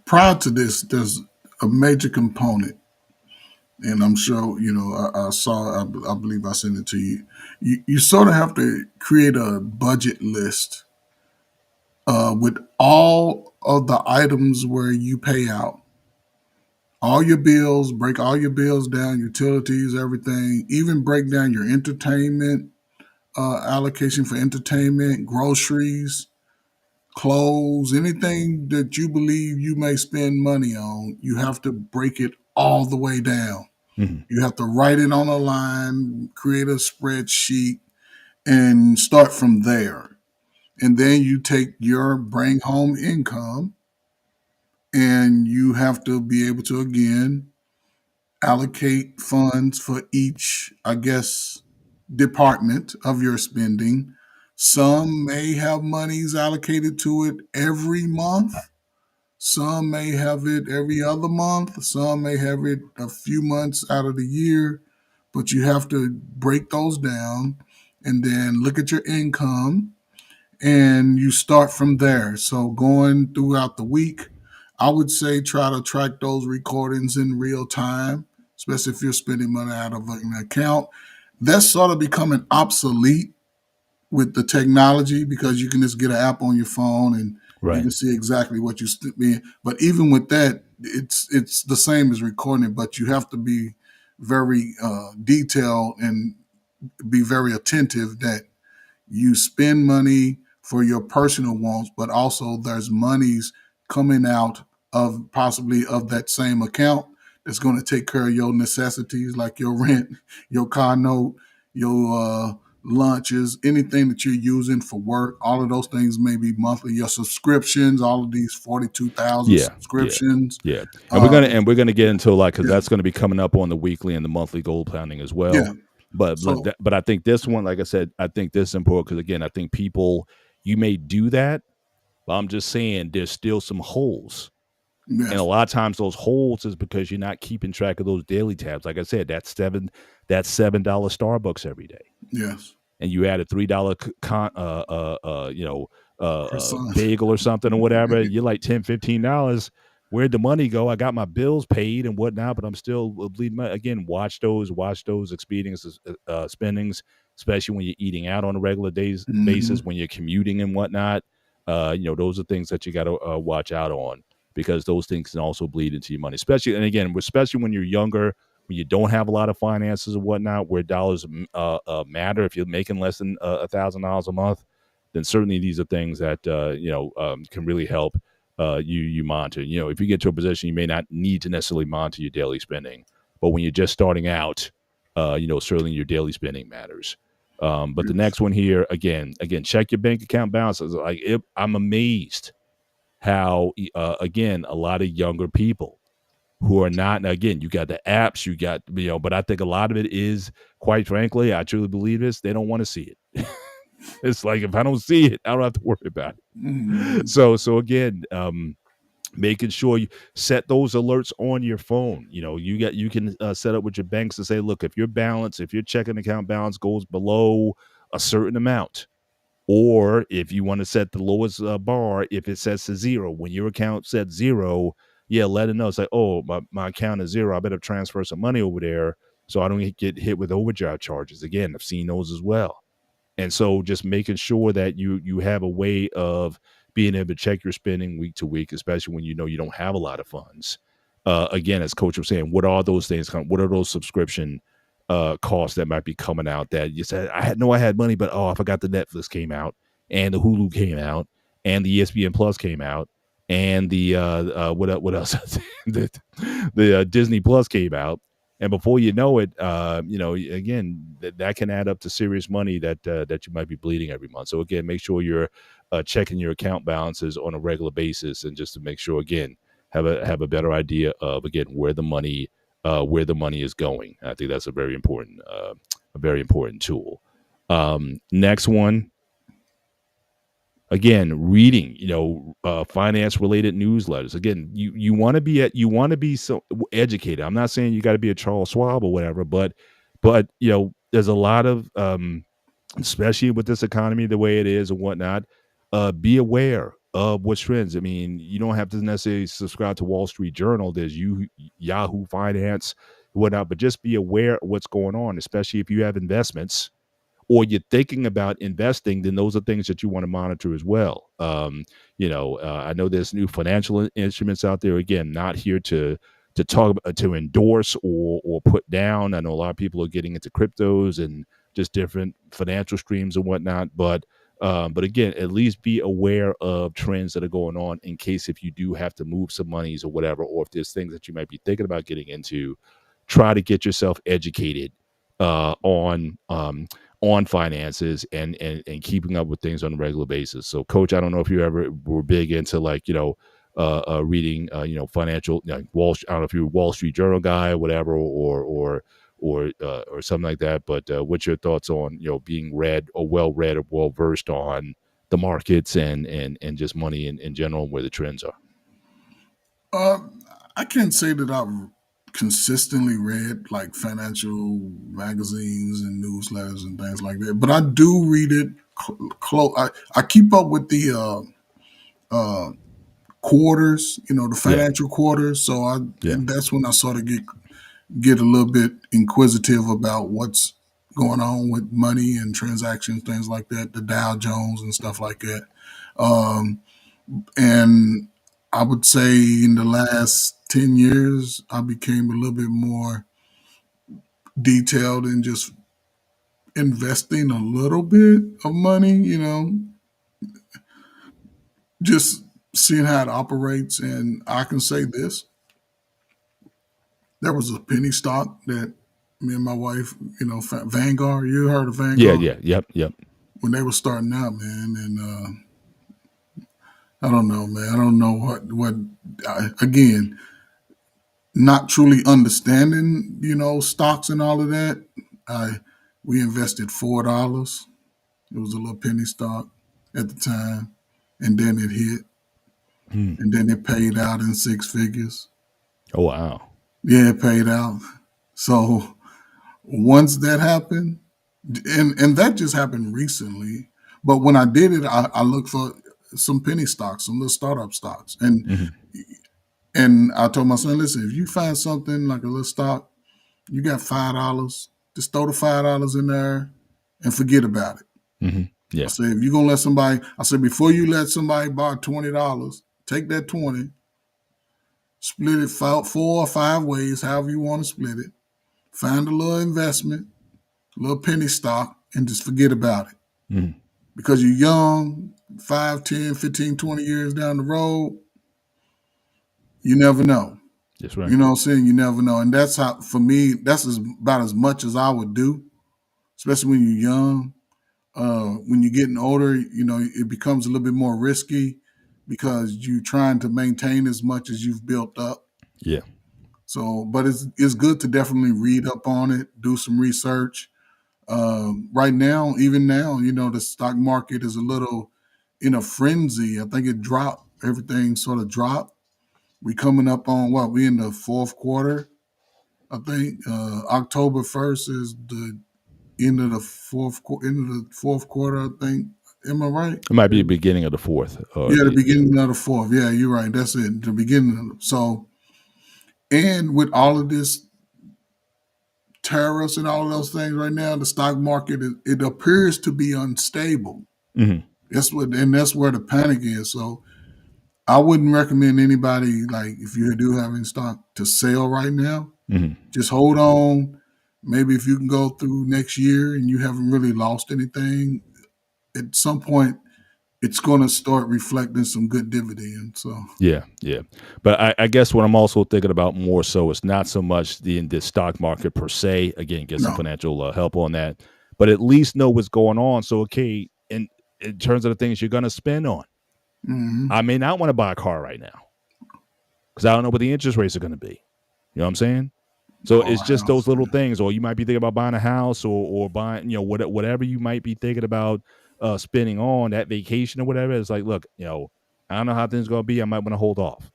[SPEAKER 3] prior to this, there's a major component, and I'm sure I saw. I believe I sent it to you. You sort of have to create a budget list with all of the items where you pay out all your bills. Break all your bills down, utilities, everything. Even break down your entertainment allocation for entertainment, groceries, clothes, anything that you believe you may spend money on. You have to break it all the way down.
[SPEAKER 2] Mm-hmm.
[SPEAKER 3] You have to write it on a line, create a spreadsheet, and start from there. And then you take your bring home income, and you have to be able to, again, allocate funds for each, I guess, department of your spending. Some may have monies allocated to it every month. Some may have it every other month. Some may have it a few months out of the year. But you have to break those down and then look at your income, and you start from there. So going throughout the week, I would say try to track those recordings in real time, especially if you're spending money out of an account. That's sort of becoming obsolete with the technology, because you can just get an app on your phone and you
[SPEAKER 2] Right.
[SPEAKER 3] can see exactly what you spend. But even with that, it's the same as recording it, but you have to be very detailed and be very attentive that you spend money for your personal wants, but also there's monies coming out of possibly of that same account that's going to take care of your necessities, like your rent, your car note, your lunches, anything that you're using for work. All of those things may be monthly. Your subscriptions, all of these 42,000
[SPEAKER 2] Yeah, yeah,
[SPEAKER 3] subscriptions.
[SPEAKER 2] yeah. And we're gonna get into because
[SPEAKER 3] Yeah,
[SPEAKER 2] that's going to be coming up on the weekly and the monthly goal planning as well.
[SPEAKER 3] yeah.
[SPEAKER 2] But
[SPEAKER 3] So
[SPEAKER 2] but I think this one, like I said, I think this is important because again, I think people, you may do that, but I'm just saying there's still some holes. And a
[SPEAKER 3] yes,
[SPEAKER 2] lot of times those holes is because you're not keeping track of those daily tabs. Like I said, that's $7 Starbucks every day.
[SPEAKER 3] yes.
[SPEAKER 2] And you add a $3
[SPEAKER 3] Croissant.
[SPEAKER 2] bagel or something or whatever, and you're like $10-15. Where'd the money go? I got my bills paid and whatnot, but I'm still bleeding money. Again, watch those expedients, spendings, especially when you're eating out on a regular basis,
[SPEAKER 3] Mhm.
[SPEAKER 2] when you're commuting and whatnot. Those are things that you got to watch out on, because those things can also bleed into your money, especially when you're younger, when you don't have a lot of finances and whatnot, where dollars matter. If you're making less than $1,000 a month, then certainly these are things that can really help you monitor. If you get to a position, you may not need to necessarily monitor your daily spending, but when you're just starting out, certainly your daily spending matters. But the
[SPEAKER 3] Yes.
[SPEAKER 2] next one here, again, check your bank account balances. I'm amazed how, again, a lot of younger people who are not, and again, you got the apps, you got, but I think a lot of it is, quite frankly, I truly believe this, they don't want to see it. It's like, if I don't see it, I don't have to worry about it.
[SPEAKER 3] Mhm.
[SPEAKER 2] So again, making sure you set those alerts on your phone. You can set up with your banks to say, look, if your checking account balance goes below a certain amount, or if you want to set the lowest bar, if it sets to zero, when your account sets zero, yeah, let it know. It's like, oh, my account is zero. I better transfer some money over there so I don't get hit with overdraft charges. Again, I've seen those as well. And so just making sure that you have a way of being able to check your spending week to week, especially when you know you don't have a lot of funds. Again, as Coach was saying, what are those things? What are those subscription costs that might be coming out that you said, I had money, but oh, I forgot the Netflix came out, and the Hulu came out, and the ESPN Plus came out, and the what else? the Disney Plus came out, and before you know it, again, that can add up to serious money that you might be bleeding every month. So again, make sure you're checking your account balances on a regular basis, and just to make sure, again, have a better idea of, again, where the money is going. I think that's a very important tool. Next one, again, reading, finance related newsletters. Again, you want to be so educated. I'm not saying you got to be a Charles Schwab or whatever, but there's a lot of, especially with this economy the way it is and whatnot, be aware of what's trends. I mean, you don't have to necessarily subscribe to Wall Street Journal. There's Yahoo Finance, whatnot, but just be aware of what's going on, especially if you have investments or you're thinking about investing, then those are things that you want to monitor as well. I know there's new financial instruments out there. Again, not here to talk about, to endorse or put down. I know a lot of people are getting into cryptos and just different financial streams and whatnot. But again, at least be aware of trends that are going on in case if you do have to move some monies or whatever, or if there's things that you might be thinking about getting into, try to get yourself educated on finances and keeping up with things on a regular basis. So, Coach, I don't know if you ever were big into reading financial, I don't know if you're a Wall Street Journal guy or whatever, or something like that. But what's your thoughts on being read or well versed on the markets and just money in general and where the trends are?
[SPEAKER 3] Uh, I can't say that I've consistently read like financial magazines and newsletters and things like that, but I do read it close. I keep up with the uh, quarters, the
[SPEAKER 2] Yeah,
[SPEAKER 3] financial quarters.
[SPEAKER 2] yeah.
[SPEAKER 3] And that's when I sort of get a little bit inquisitive about what's going on with money and transactions, things like that, the Dow Jones and stuff like that. Um, and I would say in the last 10 years, I became a little bit more detailed in just investing a little bit of money, just seeing how it operates. And I can say this: there was a penny stock that me and my wife, Vanguard, you heard of
[SPEAKER 2] Yeah,
[SPEAKER 3] Vanguard?
[SPEAKER 2] yeah, yep, yep.
[SPEAKER 3] When they were starting out, man. And I don't know, man. I don't know again, not truly understanding, stocks and all of that. I We invested $4. It was a little penny stock at the time, and then it hit,
[SPEAKER 2] Hmm.
[SPEAKER 3] and then it paid out in six figures.
[SPEAKER 2] Oh wow.
[SPEAKER 3] Yeah, it paid out. So once that happened, and that just happened recently. But when I did it, I looked for some penny stocks, some little startup stocks,
[SPEAKER 2] Hmm.
[SPEAKER 3] and I told my son, listen, if you find something like a little stock, you got $5, just throw the $5 in there and forget about it.
[SPEAKER 2] Hmm.
[SPEAKER 3] I
[SPEAKER 2] Yeah.
[SPEAKER 3] said, if you're gonna let somebody, I said, before you let somebody borrow $20, take that 20, split it four or five ways, however you want to split it. Find a little investment, a little penny stock, and just forget about it.
[SPEAKER 2] Hmm.
[SPEAKER 3] Because you're young, 5, 10, 15, 20 years down the road, you never know.
[SPEAKER 2] That's right.
[SPEAKER 3] You know what I'm saying? You never know. And that's how, for me, that's about as much as I would do. especially when you're young. When you're getting older, it becomes a little bit more risky because you're trying to maintain as much as you've built up.
[SPEAKER 2] Yeah.
[SPEAKER 3] So, but it's good to definitely read up on it, do some research. Right now, even now, the stock market is a little in a frenzy. I think it dropped. Everything sort of dropped. We coming up on what? We in the fourth quarter. I think October 1st is the end of the fourth quarter. I think. Am I right?
[SPEAKER 2] It might be the beginning of the fourth.
[SPEAKER 3] Yeah, the beginning of the fourth. Yeah, you're right. That's it. The beginning. So, and with all of this tariffs and all of those things right now, the stock market it appears to be unstable.
[SPEAKER 2] Mhm.
[SPEAKER 3] That's where the panic is. So I wouldn't recommend anybody, like, if you do have any stock, to sell right now.
[SPEAKER 2] Mhm.
[SPEAKER 3] Just hold on. Maybe if you can go through next year and you haven't really lost anything, at some point it's going to start reflecting some good dividends. So
[SPEAKER 2] Yeah, yeah. But I guess what I'm also thinking about more so is not so much the stock market per se. Again, get some
[SPEAKER 3] no,
[SPEAKER 2] financial help on that, but at least know what's going on. So, okay, in terms of the things you're going to spend on,
[SPEAKER 3] hmm
[SPEAKER 2] I may not want to buy a car right now because I don't know what the interest rates are going to be. You know what I'm saying? So
[SPEAKER 3] or
[SPEAKER 2] it's just those
[SPEAKER 3] house.
[SPEAKER 2] little things, or you might be thinking about buying a house, or buying, whatever you might be thinking about spending on that vacation or whatever. It's like, look, I don't know how things are going to be. I might want to hold off.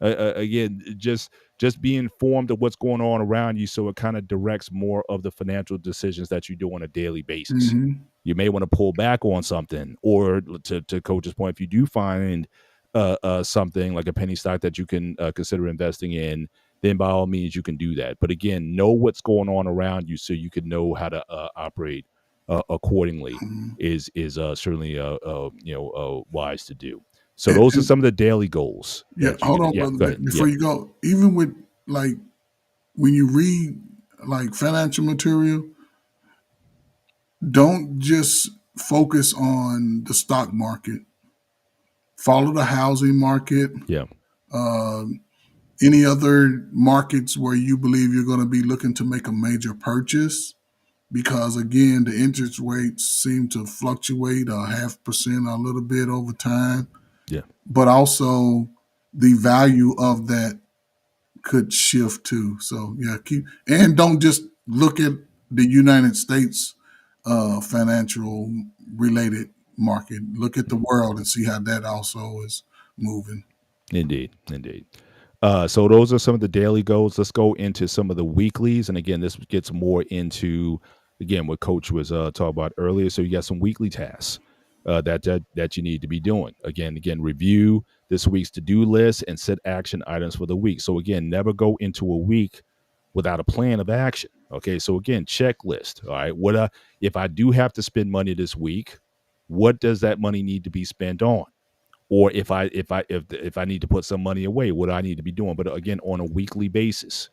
[SPEAKER 2] Again, just be informed of what's going on around you, so it kind of directs more of the financial decisions that you do on a daily basis.
[SPEAKER 3] hmm
[SPEAKER 2] You may want to pull back on something, or to Coach's point, if you do find something like a penny stock that you can consider investing in, then by all means you can do that. But again, know what's going on around you so you can know how to operate accordingly. Is certainly wise to do. So those are
[SPEAKER 3] And
[SPEAKER 2] some of the daily goals
[SPEAKER 3] yeah,
[SPEAKER 2] that you
[SPEAKER 3] hold
[SPEAKER 2] can.
[SPEAKER 3] on,
[SPEAKER 2] Yeah,
[SPEAKER 3] brother.
[SPEAKER 2] go ahead. Yeah,
[SPEAKER 3] Before you go, even with, like, when you read, like, financial material, don't just focus on the stock market. Follow the housing market,
[SPEAKER 2] yeah,
[SPEAKER 3] uh, any other markets where you believe you're going to be looking to make a major purchase. Because again, the interest rates seem to fluctuate a 0.5% a little bit over time,
[SPEAKER 2] yeah.
[SPEAKER 3] but also the value of that could shift too. So yeah, don't just look at the United States financial related market. Look at the world and see how that also is moving.
[SPEAKER 2] Indeed, indeed. So those are some of the daily goals. Let's go into some of the weeklies, and again, this gets more into again what Coach was talking about earlier. So you got some weekly tasks that you need to be doing. Again, review this week's to do list and set action items for the week. So again, never go into a week without a plan of action. Okay, so again, checklist. All right, if I do have to spend money this week? What does that money need to be spent on? Or if I need to put some money away, what do I need to be doing? But again, on a weekly basis,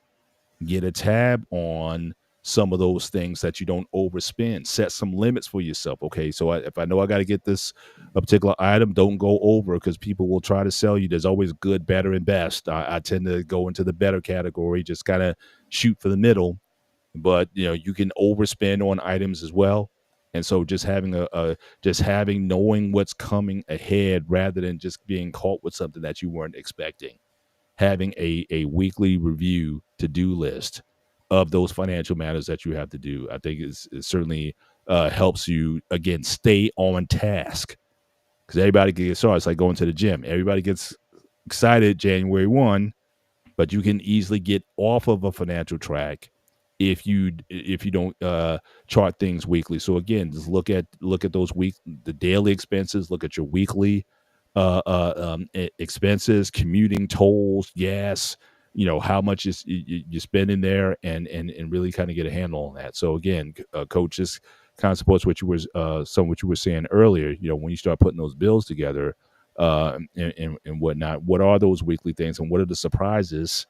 [SPEAKER 2] get a tab on some of those things that you don't overspend. Set some limits for yourself. Okay, so if I know I got to get this a particular item, don't go over, because people will try to sell you. There's always good, better, and best. I tend to go into the better category, just kind of shoot for the middle, but you can overspend on items as well. And so just having knowing what's coming ahead rather than just being caught with something that you weren't expecting. Having a weekly review to-do list of those financial matters that you have to do, I think it certainly helps you, again, stay on task, because everybody gets started. It's like going to the gym. Everybody gets excited January 1, but you can easily get off of a financial track if you don't chart things weekly. So again, just look at those the daily expenses. Look at your weekly expenses, commuting, tolls, gas. How much you spending there, and really kind of get a handle on that. So again, Coach, just kind of supports what you was what you were saying earlier. When you start putting those bills together, and whatnot, what are those weekly things, and what are the surprises?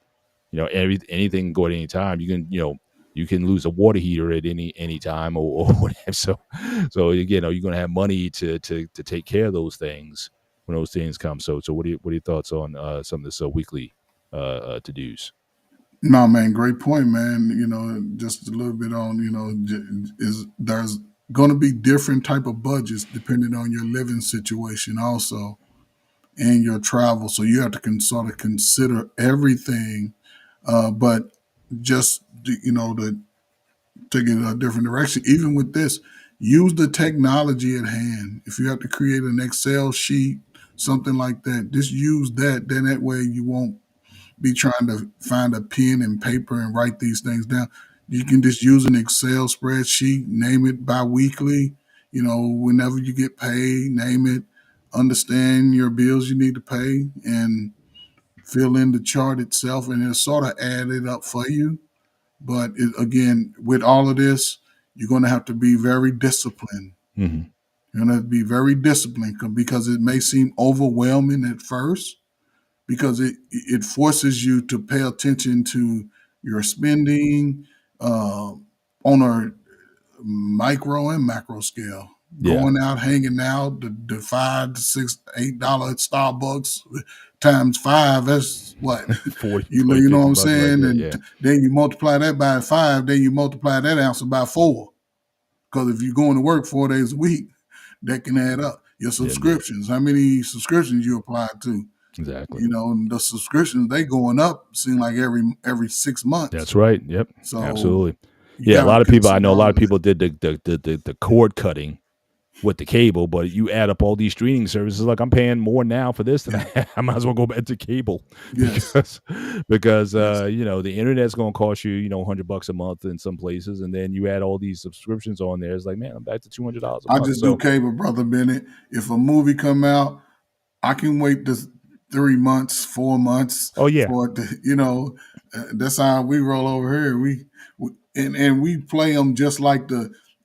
[SPEAKER 2] Anything can go at any time. You can lose a water heater at any time, or whatever. So again, are you going to have money to take care of those things when those things come? So what are your thoughts on some of this weekly to dos?
[SPEAKER 3] No, man, great point, man. Just a little bit on, is there's going to be different type of budgets depending on your living situation also and your travel. So you have to sort of consider everything. But just, to take it a different direction, even with this, use the technology at hand. If you have to create an Excel sheet, something like that, just use that. Then that way you won't be trying to find a pen and paper and write these things down. You can just use an Excel spreadsheet, name it biweekly, whenever you get paid, name it, understand your bills you need to pay, and fill in the chart itself, and it'll sort of add it up for you. But again, with all of this, you're going to have to be very disciplined.
[SPEAKER 2] Hmm.
[SPEAKER 3] You're going to be very disciplined because it may seem overwhelming at first, because it forces you to pay attention to your spending uh, on a micro and macro scale.
[SPEAKER 2] Yeah.
[SPEAKER 3] Going out, hanging out, the $5 to $6, $8 at Starbucks times five. That's what
[SPEAKER 2] 40,
[SPEAKER 3] you know.
[SPEAKER 2] 40,
[SPEAKER 3] You know what
[SPEAKER 2] 50
[SPEAKER 3] I'm
[SPEAKER 2] bucks right
[SPEAKER 3] saying?
[SPEAKER 2] there.
[SPEAKER 3] And
[SPEAKER 2] Yeah.
[SPEAKER 3] then you multiply that by five. Then you multiply that ounce by four. Because if you're going to work 4 days a week, that can add up. Your
[SPEAKER 2] Yeah, indeed.
[SPEAKER 3] subscriptions. How many subscriptions you apply to?
[SPEAKER 2] Exactly.
[SPEAKER 3] And the subscriptions they going up seem like every 6 months.
[SPEAKER 2] That's right. Yep.
[SPEAKER 3] So
[SPEAKER 2] Absolutely.
[SPEAKER 3] you
[SPEAKER 2] Yeah. A
[SPEAKER 3] got to
[SPEAKER 2] lot of people, I
[SPEAKER 3] consider
[SPEAKER 2] know a lot
[SPEAKER 3] all
[SPEAKER 2] of
[SPEAKER 3] of that.
[SPEAKER 2] people did the cord cutting with the cable, but you add up all these streaming services, like I'm paying more now for this than
[SPEAKER 3] Yeah.
[SPEAKER 2] I might as well go back to cable
[SPEAKER 3] Yes.
[SPEAKER 2] because
[SPEAKER 3] Yes.
[SPEAKER 2] the internet's going to cost you $100 a month in some places, and then you add all these subscriptions on there. It's like, man, I'm back to $200 a
[SPEAKER 3] I
[SPEAKER 2] month.
[SPEAKER 3] just do
[SPEAKER 2] So
[SPEAKER 3] cable, brother Bennett. If a movie come out, I can wait this 3 months, 4 months
[SPEAKER 2] oh yeah.
[SPEAKER 3] for it to, that's how we roll over here. And we play them just like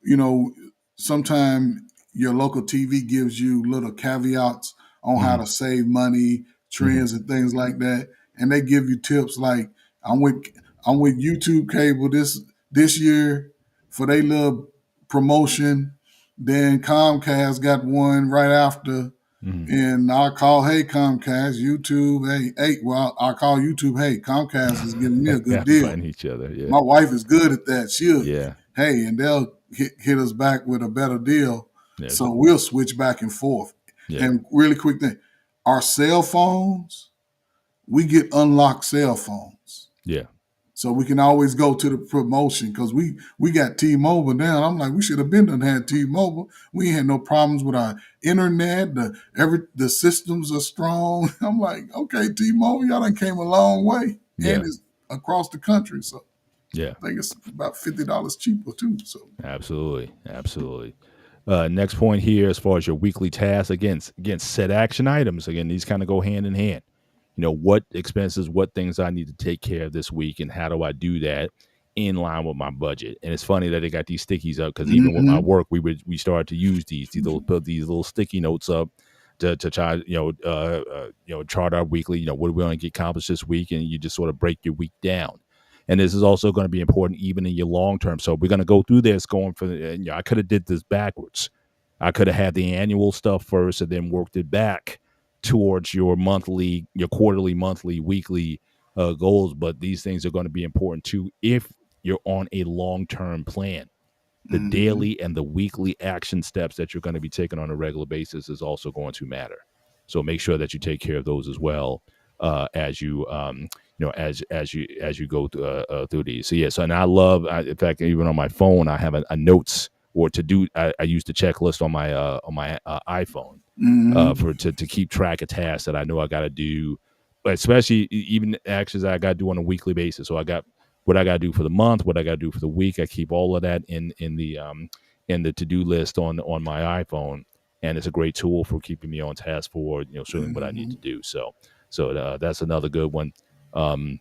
[SPEAKER 3] you know, sometimes your local TV gives you little caveats on how
[SPEAKER 2] Hmm.
[SPEAKER 3] to save money,
[SPEAKER 2] Hmm.
[SPEAKER 3] trends and things like that. And they give you tips like I'm with I'm with YouTube cable this year for their little promotion. Then Comcast got one right after,
[SPEAKER 2] Hmm.
[SPEAKER 3] and I call, hey, Comcast, YouTube, well, I call YouTube, hey, Comcast is giving me a good
[SPEAKER 2] Yeah,
[SPEAKER 3] deal.
[SPEAKER 2] find each other. Yeah.
[SPEAKER 3] My wife is good at that.
[SPEAKER 2] Yeah.
[SPEAKER 3] And they'll hit us back with a better deal.
[SPEAKER 2] Yeah.
[SPEAKER 3] So we'll switch back and forth.
[SPEAKER 2] Yeah.
[SPEAKER 3] And really quick thing, our cell phones, we get unlocked cell phones.
[SPEAKER 2] Yeah.
[SPEAKER 3] So we can always go to the promotion because we got T-Mobile now. I'm like, we should have been done had T-Mobile. We ain't had no problems with our internet. The systems are strong. I'm like, okay, T-Mobile, y'all done came a long way, and
[SPEAKER 2] Yeah.
[SPEAKER 3] it's across the country. So
[SPEAKER 2] Yeah.
[SPEAKER 3] I think it's about $50 cheaper too. So
[SPEAKER 2] Absolutely. Absolutely. Next point here, as far as your weekly tasks, again, set action items. Again, these kind of go hand in hand. What expenses, what things I need to take care of this week, and how do I do that in line with my budget? And it's funny that they got these stickies up because even with my
[SPEAKER 3] mm-hmm.
[SPEAKER 2] work, we started to use these little put these little sticky notes up to try chart our weekly. What do we want to get accomplished this week, and you just sort of break your week down. And this is also going to be important even in your long term. So we're going to go through this going for I could have did this backwards. I could have had the annual stuff first and then worked it back towards your monthly, your quarterly, monthly, weekly goals. But these things are going to be important too if you're on a long term plan. The
[SPEAKER 3] Mm-hmm.
[SPEAKER 2] daily and the weekly action steps that you're going to be taking on a regular basis is also going to matter. So make sure that you take care of those as well as you as you go through these. So yes, and in fact, even on my phone, I have a notes or to do. I use the checklist on my iPhone
[SPEAKER 3] Mm-hmm.
[SPEAKER 2] for to keep track of tasks that I know I got to do, especially even actions that I got to do on a weekly basis. So I got what I got to do for the month, what I got to do for the week. I keep all of that in the to do list on my iPhone, and it's a great tool for keeping me on task for certainly what I need
[SPEAKER 3] Mm-hmm.
[SPEAKER 2] to do. So that's another good one. Um,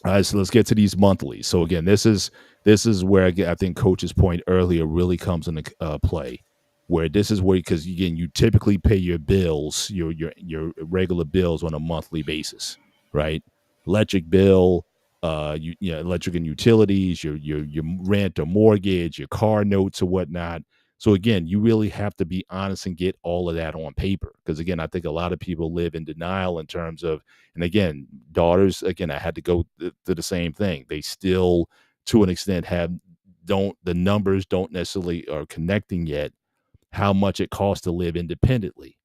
[SPEAKER 2] all right, so let's get to these monthlies. So again, this is where I think Coach's point earlier really comes into play, where this is where because again you typically pay your bills, your regular bills on a monthly basis, right? Electric bill, electric and utilities, your rent or mortgage, your car notes or whatnot. So again, you really have to be honest and get all of that on paper. Because again, I think a lot of people live in denial in terms of, and again, daughters, again, I had to go to the same thing. They still, to an extent, the numbers don't necessarily are connecting yet how much it costs to live independently.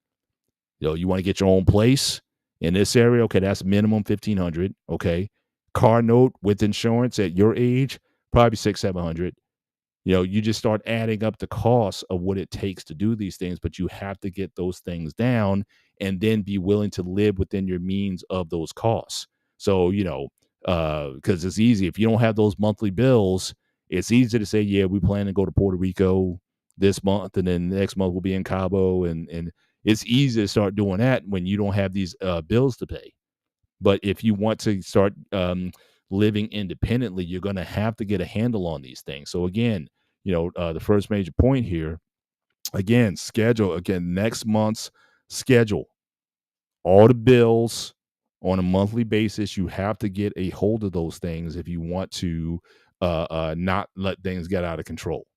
[SPEAKER 2] You want to get your own place in this area. Okay, that's minimum 1,500. Okay, car note with insurance at your age, probably 600, 700. You just start adding up the costs of what it takes to do these things, but you have to get those things down and then be willing to live within your means of those costs. So, because it's easy. If you don't have those monthly bills, it's easy to say, yeah, we plan to go to Puerto Rico this month, and then next month we'll be in Cabo. And it's easy to start doing that when you don't have these bills to pay. But if you want to start living independently, you're going to have to get a handle on these things. So again, the first major point here, again, schedule, again, next month's schedule, all the bills on a monthly basis. You have to get a hold of those things if you want to not let things get out of control.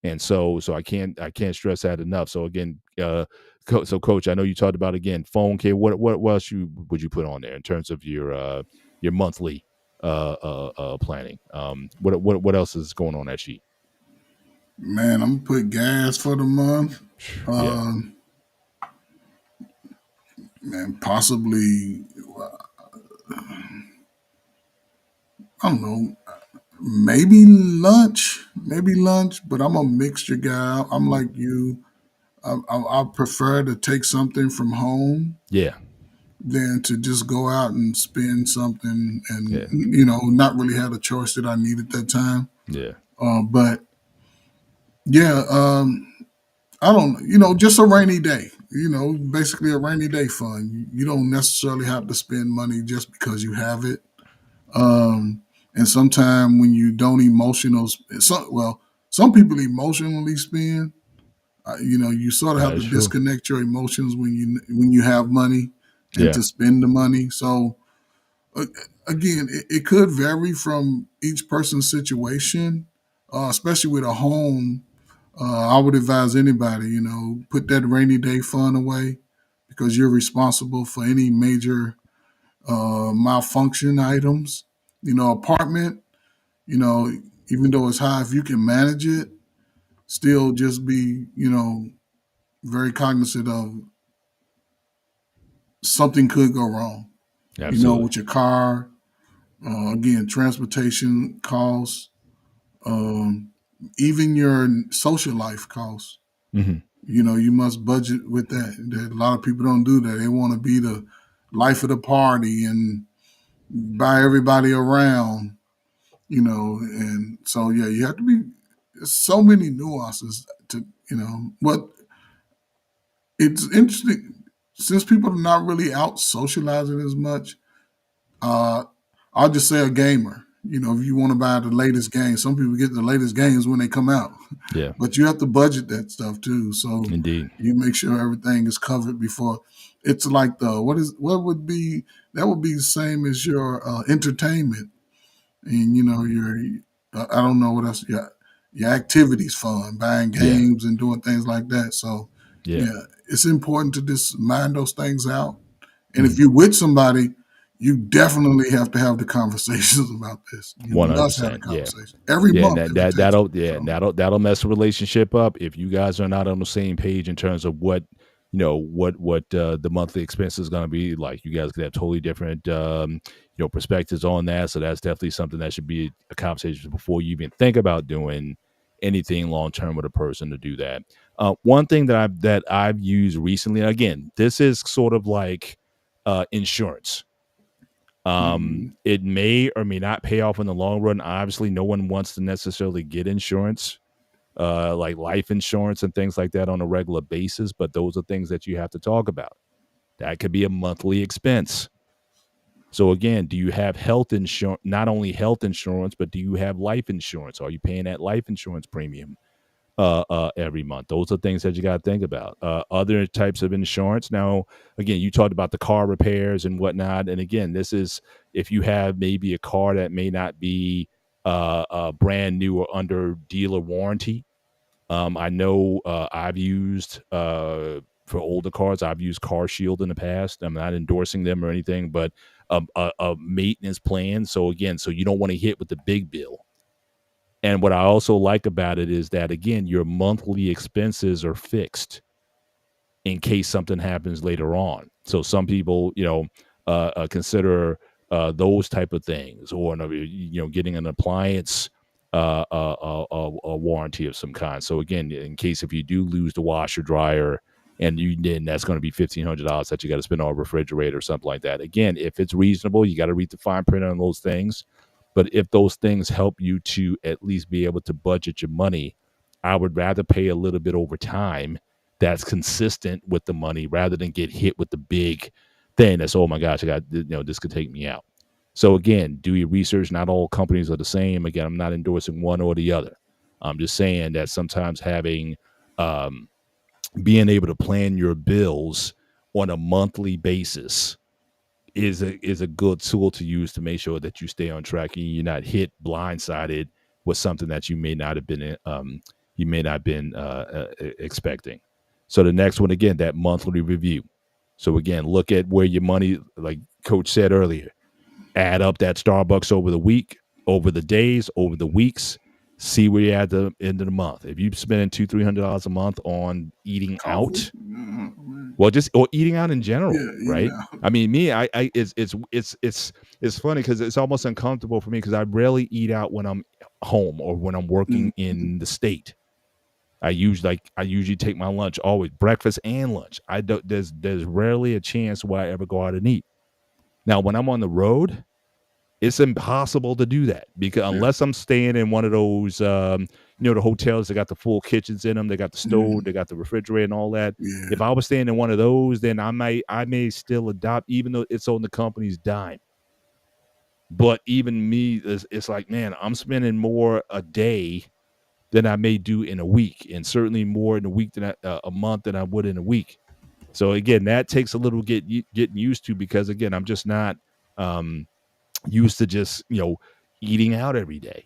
[SPEAKER 2] And so I can't stress that enough. So again, so Coach, I know you talked about, again, phone care. What else would you put on there in terms of your monthly planning? What else is going on that sheet?
[SPEAKER 3] Man, I'm gonna put gas for the month.
[SPEAKER 2] Yeah,
[SPEAKER 3] Um, man, possibly, I don't know, maybe lunch. But I'm a mixture guy. I'm like you. I prefer to take something from home
[SPEAKER 2] yeah,
[SPEAKER 3] than to just go out and spend something and
[SPEAKER 2] yeah,
[SPEAKER 3] not really have a choice that I need at that time.
[SPEAKER 2] yeah.
[SPEAKER 3] But yeah, I don't, just a rainy day. Basically a rainy day fund. You don't necessarily have to spend money just because you have it. And sometimes when you don't some people emotionally spend. You sort of have
[SPEAKER 2] That
[SPEAKER 3] to
[SPEAKER 2] is true.
[SPEAKER 3] disconnect your emotions when you have money and
[SPEAKER 2] Yeah,
[SPEAKER 3] to spend the money. So uh, again, it could vary from each person's situation, especially with a home. I would advise anybody, put that rainy day fund away because you're responsible for any major malfunction items. Apartment, you know, even though it's high, if you can manage it, still just be, very cognizant of something could go wrong,
[SPEAKER 2] absolutely.
[SPEAKER 3] with your car. Again, transportation costs, um, even your social life costs.
[SPEAKER 2] Hmm.
[SPEAKER 3] You must budget with that. A lot of people don't do that. They want to be the life of the party and buy everybody around, and so yeah, you have to be so many nuances to, what it's interesting since people are not really out socializing as much. Uh, I'll just say a gamer. If you want to buy the latest game, some people get the latest games when they come out,
[SPEAKER 2] Yeah,
[SPEAKER 3] but you have to budget that stuff too. So
[SPEAKER 2] indeed.
[SPEAKER 3] you make sure everything is covered before. It's like what would be that would be the same as your entertainment and your I don't know what else, your activities fund, buying
[SPEAKER 2] Yeah,
[SPEAKER 3] games and doing things like that. So
[SPEAKER 2] yeah.
[SPEAKER 3] yeah, it's important to just mind those things out. And if
[SPEAKER 2] Mhm.
[SPEAKER 3] you're with somebody, you definitely have to have the conversations about this. You must have the
[SPEAKER 2] 100%. Yeah.
[SPEAKER 3] conversation every
[SPEAKER 2] Yeah, and
[SPEAKER 3] month
[SPEAKER 2] that,
[SPEAKER 3] if it
[SPEAKER 2] that
[SPEAKER 3] takes.
[SPEAKER 2] that'll yeah, and
[SPEAKER 3] So
[SPEAKER 2] that'll mess the relationship up if you guys are not on the same page in terms of what the monthly expense is going to be like. You guys could have totally different perspectives on that. So that's definitely something that should be a conversation before you even think about doing anything long term with a person to do that. One thing that I've used recently, again, this is sort of like insurance.
[SPEAKER 3] mhm.
[SPEAKER 2] It may or may not pay off in the long run. Obviously, no one wants to necessarily get insurance, like life insurance and things like that on a regular basis, but those are things that you have to talk about. That could be a monthly expense. So again, do you have health insurance? Not only health insurance, but do you have life insurance? Are you paying that life insurance premium every month? Those are things that you got to think about. Other types of insurance. Now, again, you talked about the car repairs and whatnot. And again, this is if you have maybe a car that may not be brand new or under dealer warranty. I know I've used for older cars. I've used Car Shield in the past. I'm not endorsing them or anything, but a maintenance plan. So again, so you don't want to hit with the big bill. And what I also like about it is that again, your monthly expenses are fixed in case something happens later on. So some people, consider those type of things, or getting an appliance a warranty of some kind. So again, in case if you do lose the washer dryer, and then that's going to be $1,500 that you got to spend on a refrigerator or something like that. Again, if it's reasonable, you got to read the fine print on those things. But if those things help you to at least be able to budget your money, I would rather pay a little bit over time that's consistent with the money rather than get hit with the big thing that's, oh my gosh, I got, this could take me out. So again, do your research. Not all companies are the same. Again, I'm not endorsing one or the other. I'm just saying that sometimes having being able to plan your bills on a monthly basis is a good tool to use to make sure that you stay on track and you're not hit blindsided with something that you may not have been expecting. So the next one, again, that monthly review. So again, look at where your money, like Coach said earlier, add up that Starbucks over the week, over the days, over the weeks. See where you're at the end of the month. If you're spending $200-300 a month on eating
[SPEAKER 3] Coffee.
[SPEAKER 2] out, well, just or eating out in general,
[SPEAKER 3] Yeah,
[SPEAKER 2] right? I mean, me, it's funny because it's almost uncomfortable for me because I rarely eat out when I'm home or when I'm working in the state. I usually take my lunch, always breakfast and lunch. I don't there's rarely a chance where I ever go out and eat. Now, when I'm on the road, it's impossible to do that because unless I'm staying in one of those, the hotels that got the full kitchens in them, they got the stove, they got the refrigerator and all that.
[SPEAKER 3] Yeah.
[SPEAKER 2] If I was staying in one of those, then I may still adopt, even though it's on the company's dime. But even me, it's like, man, I'm spending more a day than I may do in a week, and certainly more in a week than a month than I would in a week. So again, that takes a little getting used to because again, I'm just not used to just eating out every day.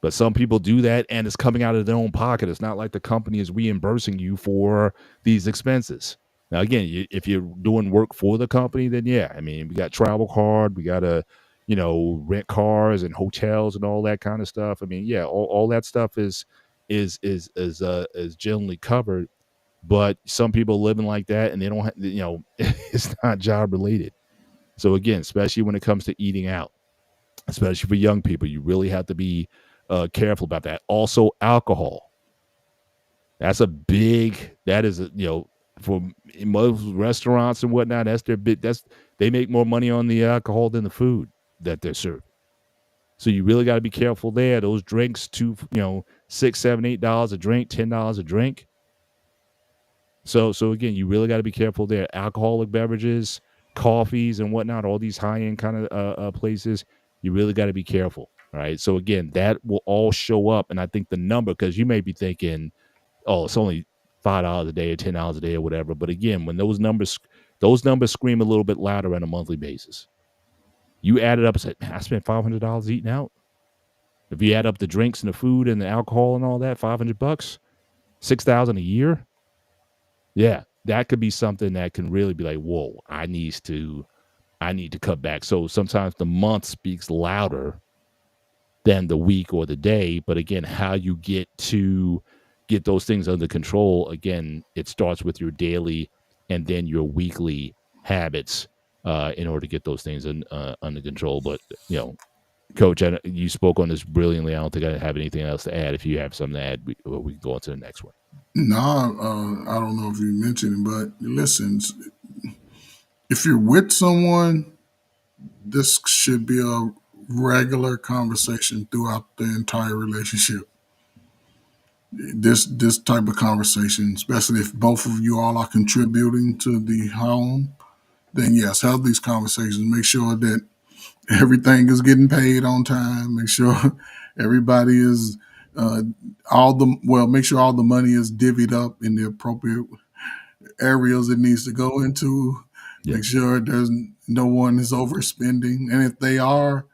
[SPEAKER 2] But some people do that, and it's coming out of their own pocket. It's not like the company is reimbursing you for these expenses. Now, again, if you're doing work for the company, then yeah, I mean, we got travel card, we got to, rent cars and hotels and all that kind of stuff. I mean, yeah, all that stuff is generally covered. But some people living like that, and they don't, it's not job related. So again, especially when it comes to eating out, especially for young people, you really have to be careful about that. Also, alcohol. That is for most restaurants and whatnot. That's their big. They make more money on the alcohol than the food that they're serving. So you really got to be careful there. Those drinks, $6, $7, $8 a drink, $10 a drink. So again, you really got to be careful there. Alcoholic beverages, coffees, and whatnot. All these high end kind of places. You really got to be careful. All right. So again, that will all show up, and I think the number, because you may be thinking, oh, it's only $5 a day or $10 a day or whatever. But again, when those numbers scream a little bit louder on a monthly basis. You add it up and say, man, I spent $500 eating out. If you add up the drinks and the food and the alcohol and all that, $500, $6,000 a year. Yeah, that could be something that can really be like, whoa, I need to cut back. So sometimes the month speaks louder than the week or the day. But again, how you get those things under control, again, it starts with your daily and then your weekly habits in order to get those things under control. But, Coach, you spoke on this brilliantly. I don't think I have anything else to add. If you have something to add, we can go on to the next one.
[SPEAKER 3] No, I don't know if you mentioned it, but listen, if you're with someone, this should be a regular conversation throughout the entire relationship. This type of conversation, especially if both of you all are contributing to the home, then yes, have these conversations. Make sure that everything is getting paid on time. Make sure everybody is make sure all the money is divvied up in the appropriate areas it needs to go into.
[SPEAKER 2] Yeah.
[SPEAKER 3] Make sure there's no one is overspending, and if they are,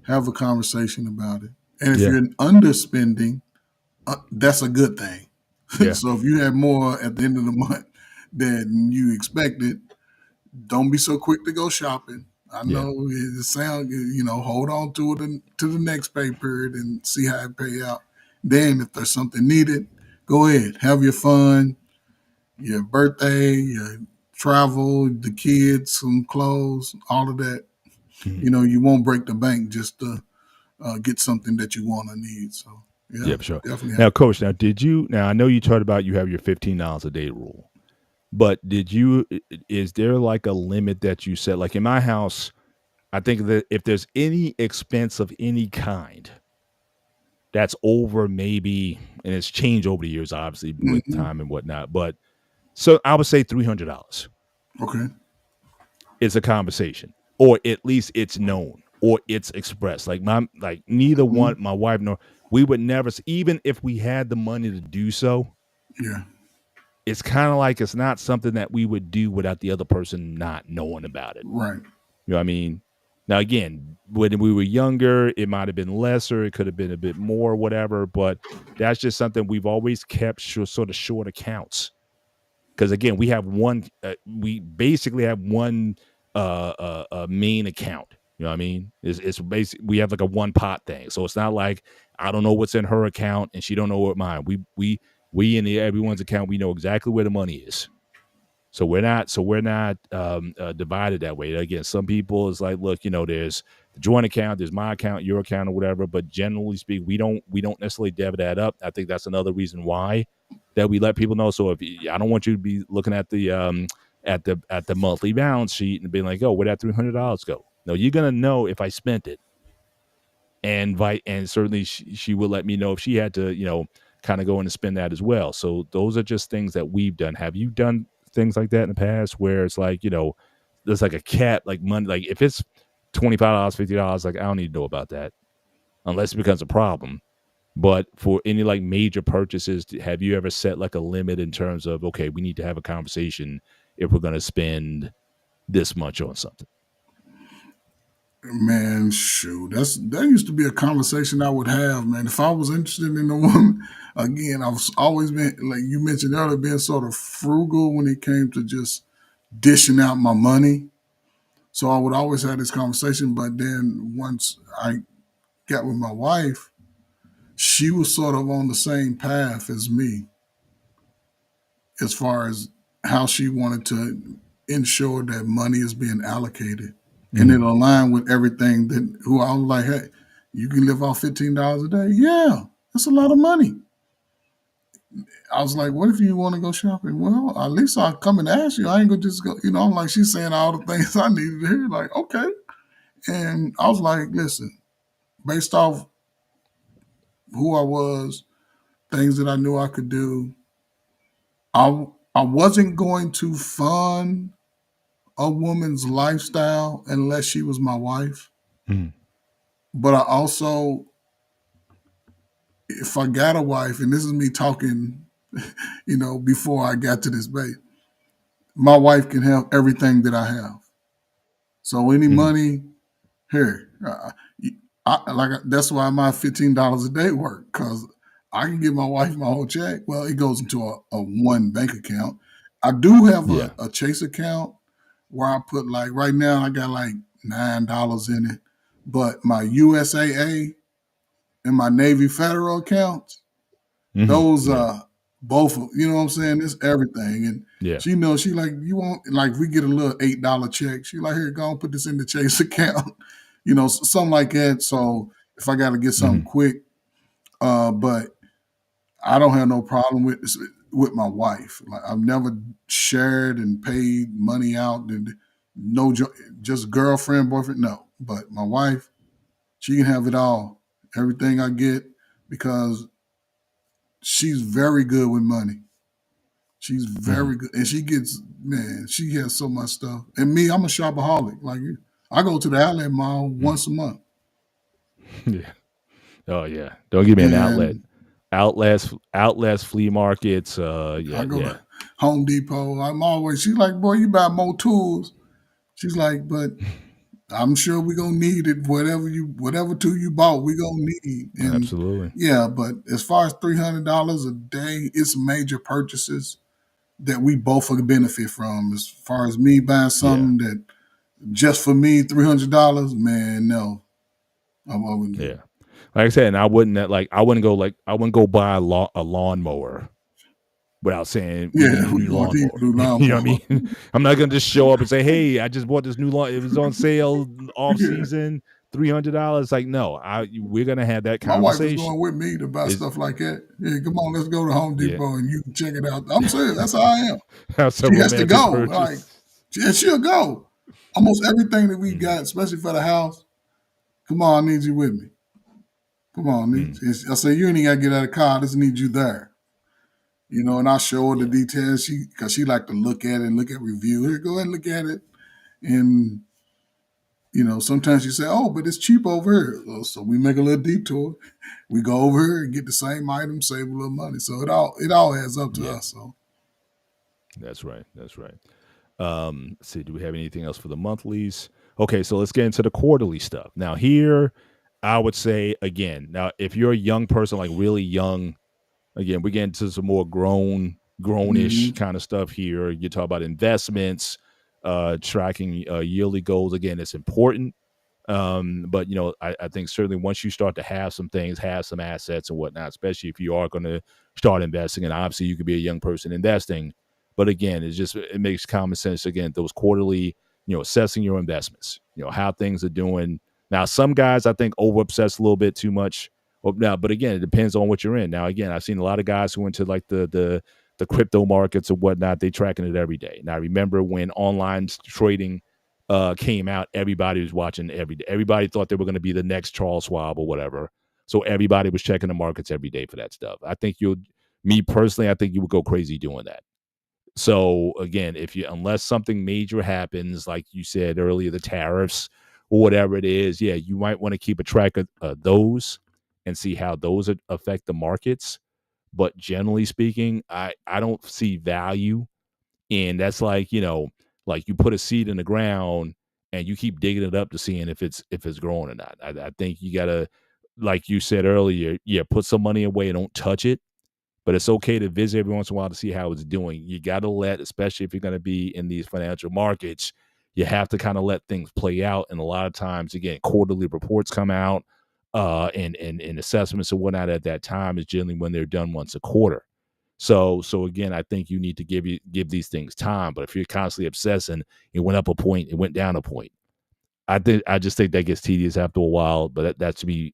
[SPEAKER 3] have a conversation about it. And if you're underspending, that's a good thing.
[SPEAKER 2] Yeah,
[SPEAKER 3] So if you have more at the end of the month than you expected, don't be so quick to go shopping. I
[SPEAKER 2] yeah.
[SPEAKER 3] know it sound, hold on to it to the next pay period and see how it pay out. Then if there's something needed, go ahead, have your fun, your birthday, your travel, the kids, some clothes, all of that.
[SPEAKER 2] Mhm.
[SPEAKER 3] You won't break the bank just to get something that you want or need. So yeah,
[SPEAKER 2] Yeah, for sure.
[SPEAKER 3] definitely have.
[SPEAKER 2] Now, coach, now did you now I know you talked about you have your $15 a day rule. But did you is there like a limit that you set? Like in my house, I think that if there's any expense of any kind that's over maybe, and it's changed over the years, obviously with
[SPEAKER 3] Hmm.
[SPEAKER 2] time and whatnot. But so I would say $300
[SPEAKER 3] Okay.
[SPEAKER 2] is a conversation, or at least it's known, or it's expressed. Like neither one,
[SPEAKER 3] Hmm.
[SPEAKER 2] my wife nor we would never, even if we had the money to do so.
[SPEAKER 3] Yeah.
[SPEAKER 2] It's kind of like it's not something that we would do without the other person not knowing about it.
[SPEAKER 3] Right.
[SPEAKER 2] You know what I mean? Now, again, when we were younger, it might have been lesser. It could have been a bit more, whatever. But that's just something we've always kept sort of short accounts. Because again, we have one. We basically have one main account. You know what I mean? It's basically we have like a one pot thing. So it's not like I don't know what's in her account and she don't know what mine. We in everyone's account. We know exactly where the money is. So we're not divided that way. Again, some people is like, look, there's the joint account, there's my account, your account, or whatever. But generally speaking, we don't necessarily debit that up. I think that's another reason why that we let people know. So I don't want you to be looking at the monthly balance sheet and being like, oh, where'd that $300 go? No, you're gonna know if I spent it, and certainly she would let me know if she had to kind of go in and spend that as well. So those are just things that we've done. Have you done things like that in the past where it's like there's like a cap, like money, like if it's $25, $50, like I don't need to know about that unless it becomes a problem. But for any like major purchases, have you ever set like a limit in terms of, okay, we need to have a conversation if we're going to spend this much on something?
[SPEAKER 3] Man, shoot, that used to be a conversation I would have, man. If I was interested in a woman, again, I was always been like you mentioned earlier, being sort of frugal when it came to just dishing out my money. So I would always have this conversation. But then once I got with my wife, she was sort of on the same path as me as far as how she wanted to ensure that money is being allocated and it
[SPEAKER 2] Mm,
[SPEAKER 3] aligned with everything that who I was like, hey, you can live off $15 a day. Yeah, that's a lot of money. I was like, what if you want to go shopping? Well, at least I'll come and ask you. I ain't gonna just go, I'm like, she's saying all the things I needed to hear. Like, okay. And I was like, listen, based off who I was, things that I knew I could do, I wasn't going to fund a woman's lifestyle unless she was my wife.
[SPEAKER 2] mm,
[SPEAKER 3] But I also, if I got a wife, and this is me talking, before I got to this base, my wife can have everything that I have. So any
[SPEAKER 2] mm,
[SPEAKER 3] money here, that's why my $15 a day work because I can give my wife my whole check. Well, it goes into a one bank account. I do have
[SPEAKER 2] yeah.
[SPEAKER 3] a Chase account where I put like right now I got like $9 in it, but my USAA and my Navy Federal accounts, those
[SPEAKER 2] Yeah.
[SPEAKER 3] both you know what I'm saying, it's everything. And
[SPEAKER 2] Yeah.
[SPEAKER 3] she knows she like you want like we get a little $8 check. She like here, go and put this in the Chase account, something like that. So if I gotta get something
[SPEAKER 2] Hmm.
[SPEAKER 3] quick, but I don't have no problem with my wife. Like I've never shared and paid money out and no just girlfriend, boyfriend, no. But my wife, she can have it all. Everything I get because she's very good with money. She's
[SPEAKER 2] Hmm.
[SPEAKER 3] very good. And she gets, man, she has so much stuff. And me, I'm a shopaholic. Like I go to the outlet mall
[SPEAKER 2] Hmm.
[SPEAKER 3] once a month.
[SPEAKER 2] Yeah. Oh yeah. Don't give me an outlet.
[SPEAKER 3] And
[SPEAKER 2] Outlets, flea markets.
[SPEAKER 3] I
[SPEAKER 2] Yeah,
[SPEAKER 3] go
[SPEAKER 2] yeah.
[SPEAKER 3] to Home Depot. I'm always, she's like, boy, you buy more tools. She's like, but I'm sure we're gonna need it. Whatever tool you bought, we're gonna need. And
[SPEAKER 2] Absolutely.
[SPEAKER 3] yeah, but as far as $300 a day, it's major purchases that we both will benefit from. As far as me buying
[SPEAKER 2] Yeah.
[SPEAKER 3] something that just for me, $300, man, no, I wouldn't do.
[SPEAKER 2] Yeah. Like I said, and I wouldn't go buy a lawnmower without saying we need
[SPEAKER 3] Yeah,
[SPEAKER 2] a
[SPEAKER 3] we
[SPEAKER 2] new
[SPEAKER 3] going to need
[SPEAKER 2] lawnmower.
[SPEAKER 3] a new
[SPEAKER 2] You know what I
[SPEAKER 3] lawnmower.
[SPEAKER 2] mean? I'm not gonna just show up and say, "Hey, I just bought this new lawn. It was on sale off
[SPEAKER 3] Yeah.
[SPEAKER 2] season, $300." Like, no, we're gonna have that
[SPEAKER 3] My wife is
[SPEAKER 2] conversation.
[SPEAKER 3] going with me to buy
[SPEAKER 2] Is
[SPEAKER 3] stuff like that. Yeah, come on, let's go to Home
[SPEAKER 2] yeah,
[SPEAKER 3] Depot and you can check it out. I'm serious. That's how I am.
[SPEAKER 2] that's a
[SPEAKER 3] She has to
[SPEAKER 2] romantic
[SPEAKER 3] go. Like,
[SPEAKER 2] purchase.
[SPEAKER 3] she'll go. Almost everything that we
[SPEAKER 2] Hmm.
[SPEAKER 3] got, especially for the house. Come on, I need you with me. Come on.
[SPEAKER 2] Mm,
[SPEAKER 3] I say, you ain't even got to get out of the car. I just need you there. And I show her the
[SPEAKER 2] yeah,
[SPEAKER 3] details. Because she like to look at it and look at review. Here, go ahead and look at it. And, sometimes you say, oh, but it's cheap over here. So we make a little detour. We go over here and get the same item, save a little money. So it all adds up to
[SPEAKER 2] yeah.
[SPEAKER 3] us. So
[SPEAKER 2] That's right. That's right. Let's see, do we have anything else for the monthlies? Okay, so let's get into the quarterly stuff. Now, here, I would say again, now if you're a young person, like really young, again, we get into some more grownish
[SPEAKER 3] mhm.
[SPEAKER 2] kind of stuff here. You talk about investments, tracking yearly goals. Again, it's important. But I think certainly once you start to have some things, have some assets and whatnot, especially if you are going to start investing, and obviously you could be a young person investing. But again, it makes common sense. Again, those quarterly, assessing your investments, how things are doing. Now, some guys I think over obsess a little bit too much. Well, now, but again, it depends on what you're in. Now, again, I've seen a lot of guys who went to like the crypto markets or whatnot. They tracking it every day. Now, I remember when online trading came out, everybody was watching every day. Everybody thought they were going to be the next Charles Schwab or whatever. So everybody was checking the markets every day for that stuff. Me personally, I think you would go crazy doing that. So again, unless something major happens, like you said earlier, the tariffs or whatever it is, yeah, you might want to keep a track of those and see how those affect the markets. But generally speaking, I don't see value, and that's like like you put a seed in the ground and you keep digging it up to seeing if it's growing or not. I think you gotta, like you said earlier, yeah, put some money away and don't touch it. But it's okay to visit every once in a while to see how it's doing. You got to especially if you're going to be in these financial markets, you have to kind of let things play out. And a lot of times, again, quarterly reports come out, and assessments and whatnot at that time is generally when they're done once a quarter. So again, I think you need to give these things time. But if you're constantly obsessing, it went up a point, it went down a point. I just think that gets tedious after a while. But that's me.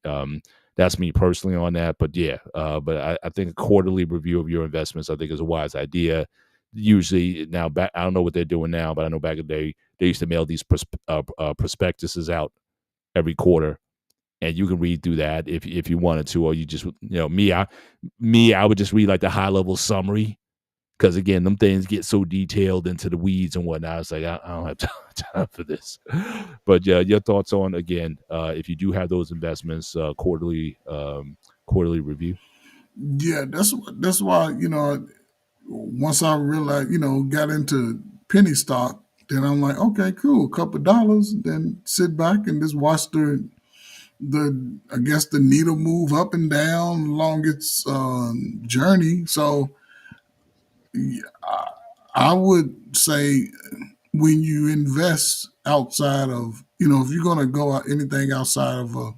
[SPEAKER 2] That's me personally on that. But yeah, but I think a quarterly review of your investments, I think, is a wise idea. Usually now, back I don't know what they're doing now, but I know back in the day they used to mail these prospectuses out every quarter, and you can read through that if you wanted to, or you just I would just read like the high level summary, because again, them things get so detailed into the weeds and whatnot. It's like I don't have time for this. But yeah, your thoughts on, again, if you do have those investments, quarterly review.
[SPEAKER 3] yeah, that's why once I realized got into penny stock, then I'm like, okay, cool, a couple of dollars, then sit back and just watch the I guess the needle move up and down along its journey. So yeah, I would say when you invest outside of, if you're going to go out anything outside of a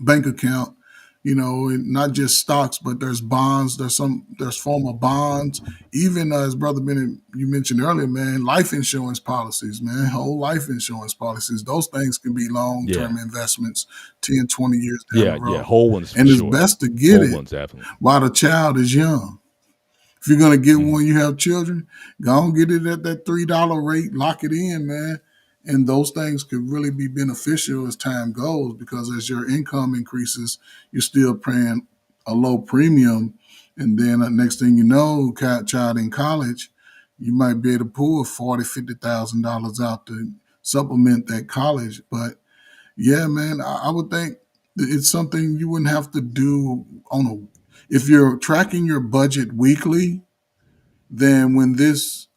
[SPEAKER 3] bank account, and not just stocks, but there's bonds, there's form of bonds. Even as Brother Bennett, you mentioned earlier, man, life insurance policies, man, whole life insurance policies, those things can be
[SPEAKER 2] Yeah,
[SPEAKER 3] long-term investments, 10, 20 years down the
[SPEAKER 2] yeah,
[SPEAKER 3] road.
[SPEAKER 2] whole ones for
[SPEAKER 3] And it's
[SPEAKER 2] sure.
[SPEAKER 3] best to get
[SPEAKER 2] Whole
[SPEAKER 3] it
[SPEAKER 2] ones definitely.
[SPEAKER 3] while the child is young. If you're gonna get
[SPEAKER 2] Hmm.
[SPEAKER 3] one, you have children, go and get it at that $3 rate, lock it in, man. And those things could really be beneficial as time goes, because as your income increases, you're still paying a low premium. And then next thing you know, child in college, you might be able to pull $40,000, $50,000 out to supplement that college. But yeah, man, I would think it's something you wouldn't have to do on a. If you're tracking your budget weekly, then when this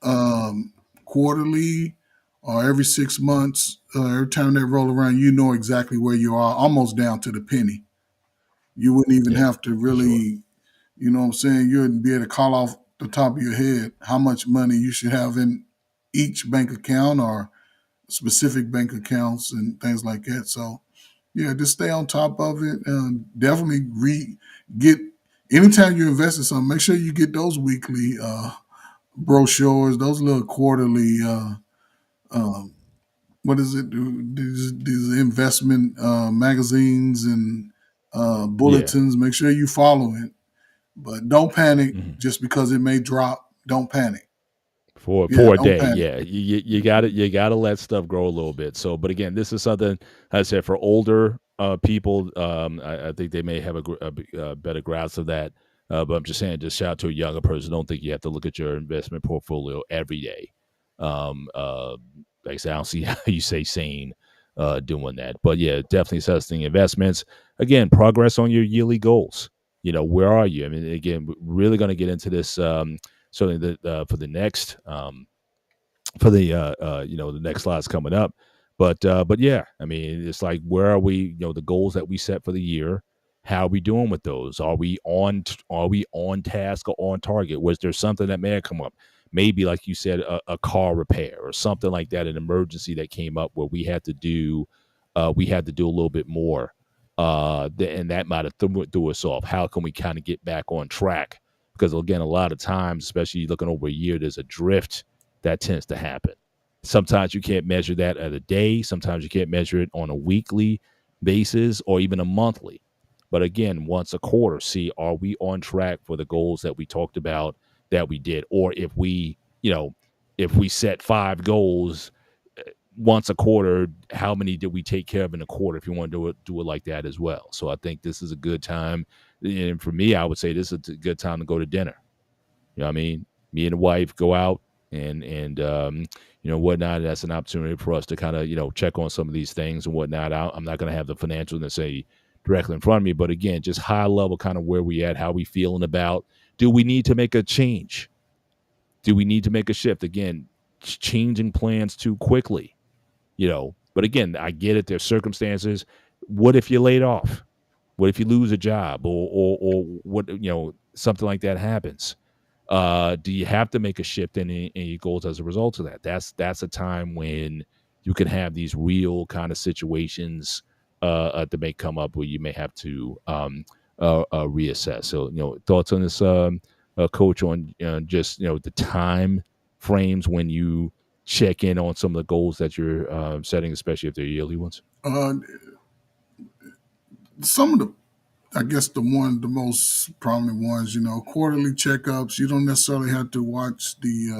[SPEAKER 3] quarterly or every 6 months, every time they roll around, you know exactly where you are, almost down to the penny. You wouldn't even
[SPEAKER 2] Yeah,
[SPEAKER 3] have to
[SPEAKER 2] for sure.
[SPEAKER 3] really, you know what I'm saying? You wouldn't be able to call off the top of your head how much money you should have in each bank account or specific bank accounts and things like that. So, yeah, just stay on top of it. And definitely get anytime you invest in something, make sure you get those weekly brochures, those little quarterly um, what is it? These investment magazines and
[SPEAKER 2] Yeah.
[SPEAKER 3] bulletins. Make sure you follow it, but don't panic
[SPEAKER 2] Mhm.
[SPEAKER 3] just because it may drop. Don't panic. Yeah,
[SPEAKER 2] For a
[SPEAKER 3] don't
[SPEAKER 2] day.
[SPEAKER 3] panic.
[SPEAKER 2] Yeah, you got to let stuff grow a little bit. So, but again, this is something I said for older people. I think they may have a better grasp of that. But I'm just saying, just shout out to a younger person. Don't think you have to look at your investment portfolio every day. Like I said, I don't see how you say sane doing that. But yeah, definitely assessing investments. Again, progress on your yearly goals. Where are you? I mean, again, we're really going to get into this. Certainly for the next the next slide's coming up. But yeah, I mean, it's like, where are we? The goals that we set for the year. How are we doing with those? Are we on task or on target? Was there something that may have come up? Maybe, like you said, a car repair or something like that, an emergency that came up where we had to do a little bit more, and that might have threw us off. How can we kind of get back on track? Because again, a lot of times, especially looking over a year, there's a drift that tends to happen. Sometimes you can't measure that at a day. Sometimes you can't measure it on a weekly basis or even a monthly. But again, once a quarter, see, are we on track for the goals that we talked about that we did? Or if we set 5 goals once a quarter, how many did we take care of in a quarter? If you want to do it like that as well. So I think this is a good time. And for me, I would say this is a good time to go to dinner. You know what I mean? Me and the wife go out and whatnot. That's an opportunity for us to kind of check on some of these things and whatnot. I'm not going to have the financials to say directly in front of me, but again, just high level, kind of where we at, how we feeling about. Do we need to make a change? Do we need to make a shift? Again, changing plans too quickly. But again, I get it. There's circumstances. What if you're laid off? What if you lose a job or what, something like that happens? Do you have to make a shift in your goals as a result of that? That's a time when you can have these real kind of situations that may come up where you may have to reassess. So, thoughts on this, coach, on just the time frames when you check in on some of the goals that you're setting, especially if they're yearly ones.
[SPEAKER 3] Uh, some of the, I guess the most prominent ones, quarterly checkups. You don't necessarily have to watch be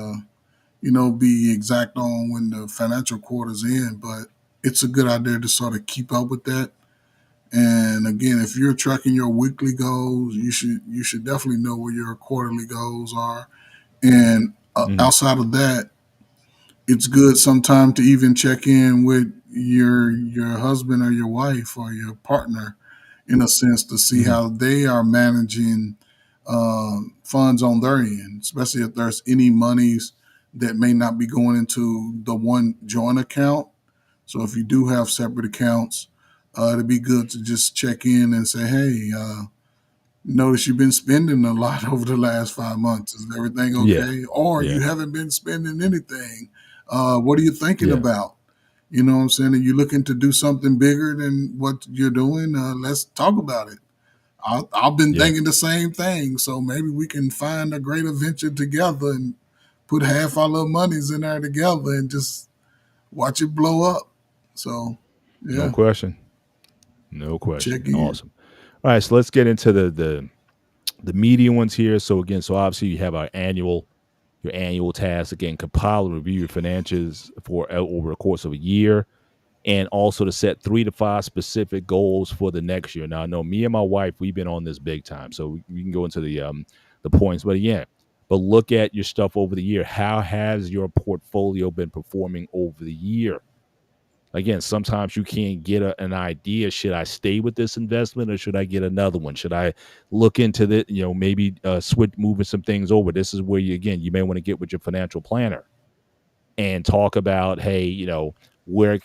[SPEAKER 3] exact on when the financial quarter's in, but it's a good idea to sort of keep up with that. And again, if you're tracking your weekly goals, you should definitely know where your quarterly goals are. And
[SPEAKER 2] Hmm.
[SPEAKER 3] outside of that, it's good sometime to even check in with your husband or your wife or your partner, in a sense, to see
[SPEAKER 2] Hmm.
[SPEAKER 3] how they are managing funds on their end, especially if there's any monies that may not be going into the one joint account. So if you do have separate accounts, it'd be good to just check in and say, hey, notice you've been spending a lot over the last 5 months. Is everything
[SPEAKER 2] Yeah,
[SPEAKER 3] okay? Or you
[SPEAKER 2] yeah,
[SPEAKER 3] haven't been spending anything. What are you thinking
[SPEAKER 2] yeah,
[SPEAKER 3] about? You know what I'm saying? Are you looking to do something bigger than what you're doing? Let's talk about it. I've been
[SPEAKER 2] yeah,
[SPEAKER 3] thinking the same thing. So maybe we can find a great adventure together and put half our little monies in there together and just watch it blow up. So,
[SPEAKER 2] no
[SPEAKER 3] yeah,
[SPEAKER 2] question. No question.
[SPEAKER 3] check in.
[SPEAKER 2] Awesome. All right, so let's get into the medium ones here. So again, obviously you have your annual task. Again, compile and review your financials for over the course of a year, and also to set 3 to 5 specific goals for the next year. Now, I know me and my wife, we've been on this big time, so we can go into the points. But again, look at your stuff over the year. How has your portfolio been performing over the year? Again, sometimes you can't get an idea. Should I stay with this investment or should I get another one? Should I look into the, maybe switch, moving some things over? This is where you may want to get with your financial planner. and talk about, hey, where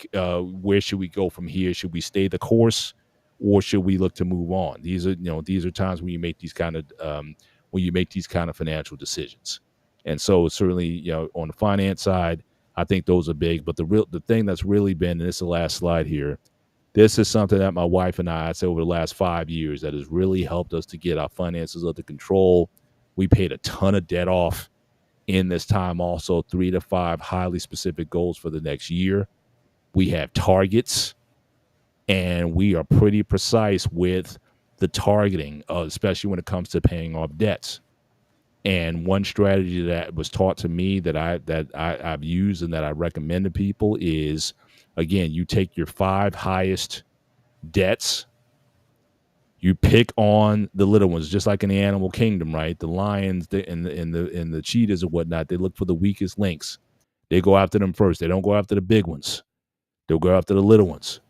[SPEAKER 2] should we go from here? Should we stay the course, or should we look to move on? These are times when you make these kind of financial decisions. And so certainly, on the finance side, I think those are big. But the thing that's really been, and this is the last slide here, this is something that my wife and I say over the last 5 years that has really helped us to get our finances under control. We paid a ton of debt off in this time, also 3 to 5 highly specific goals for the next year. We have targets, and we are pretty precise with the targeting, especially when it comes to paying off debts. And one strategy that was taught to me that I've used and that I recommend to people is, again, you take your 5 highest debts, you pick on the little ones, just like in the animal kingdom, right? The lions and the cheetahs and whatnot, they look for the weakest links. They go after them first. They don't go after the big ones. They'll go after the little ones.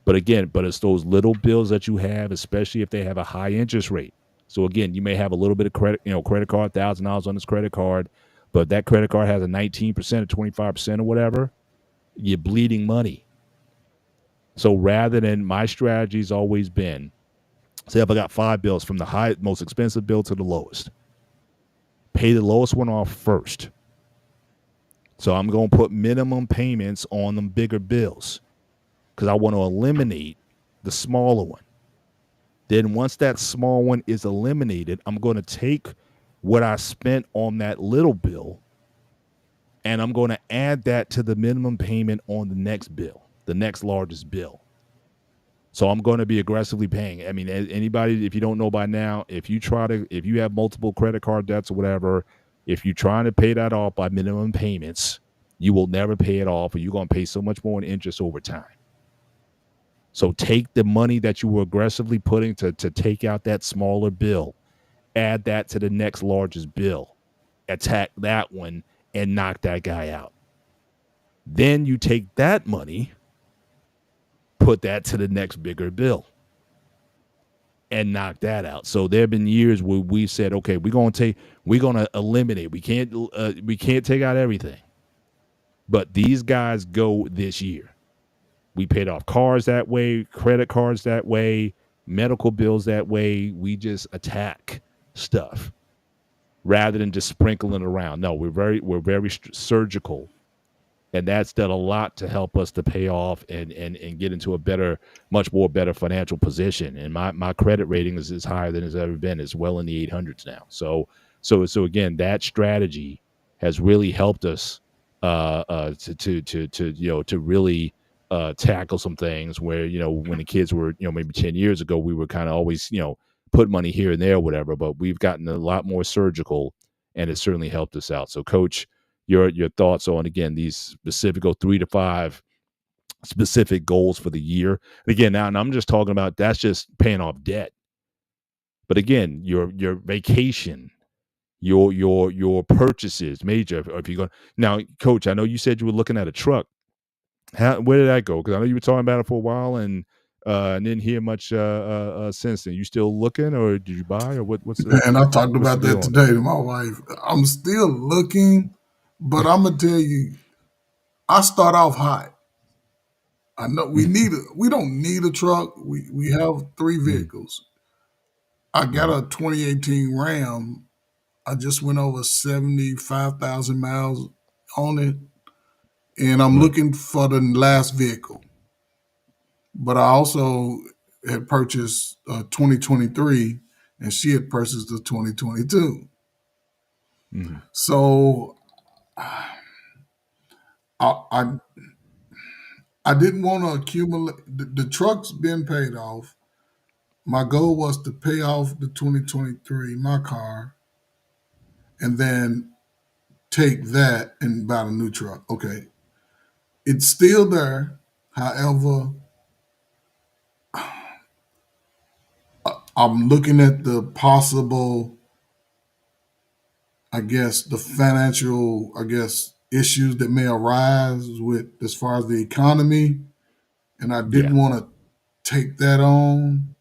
[SPEAKER 2] But it's those little bills that you have, especially if they have a high interest rate. So again, you may have a little bit of credit card, $1,000 on this credit card, but that credit card has a 19% or 25% or whatever. You're bleeding money. So rather than, my strategy's always been, say if I got 5 bills from the most expensive bill to the lowest, pay the lowest one off first. So I'm going to put minimum payments on them bigger bills because I want to eliminate the smaller one. Then once that small one is eliminated, I'm going to take what I spent on that little bill and I'm going to add that to the minimum payment on the next bill, the next largest bill. So I'm going to be aggressively paying. I mean, anybody, if you don't know by now, if you have multiple credit card debts or whatever, if you're trying to pay that off by minimum payments, you will never pay it off, or you're going to pay so much more in interest over time. So take the money that you were aggressively putting to take out that smaller bill, add that to the next largest bill, attack that one, and knock that guy out. Then you take that money, put that to the next bigger bill, and knock that out. So there have been years where we said, okay, we're going to eliminate. We can't take out everything, but these guys go this year. We paid off cars that way, credit cards that way, medical bills that way. We just attack stuff rather than just sprinkling around. No, we're very surgical, and that's done a lot to help us to pay off and get into a much more better financial position. And my credit rating is higher than it's ever been. It's well in the 800s now. So again, that strategy has really helped us to really tackle some things where, when the kids were, maybe 10 years ago, we were kind of always, put money here and there or whatever, but we've gotten a lot more surgical, and it certainly helped us out. So Coach, your thoughts on, again, these specific 3 to 5 specific goals for the year. And again, now, and I'm just talking about, that's just paying off debt. But again, your vacation, your purchases, major, if you're going now, Coach, I know you said you were looking at a truck. Where did that go? Because I know you were talking about it for a while and didn't hear much since then. You still looking, or did you buy, or
[SPEAKER 3] And I talked
[SPEAKER 2] what's the
[SPEAKER 3] about
[SPEAKER 2] deal
[SPEAKER 3] that
[SPEAKER 2] on that?
[SPEAKER 3] today to my wife. I'm still looking, but I'm gonna tell you, I start off high. I know we don't need a truck. We have 3
[SPEAKER 2] Mm,
[SPEAKER 3] vehicles. I got
[SPEAKER 2] mhm,
[SPEAKER 3] a 2018 Ram. I just went over 75,000 miles on it, and I'm
[SPEAKER 2] right.
[SPEAKER 3] looking for the last vehicle. But I also had purchased a 2023, and she had purchased a 2022.
[SPEAKER 2] Mhm,
[SPEAKER 3] So I I, I didn't want to accumulate. The truck's been paid off. My goal was to pay off the 2023, my car, and then take that and buy a new truck. Okay, it's still there. However, I'm looking at the possible, I guess, the financial, I guess, issues that may arise with as far as the economy, and I
[SPEAKER 2] yeah.
[SPEAKER 3] didn't want to take that on.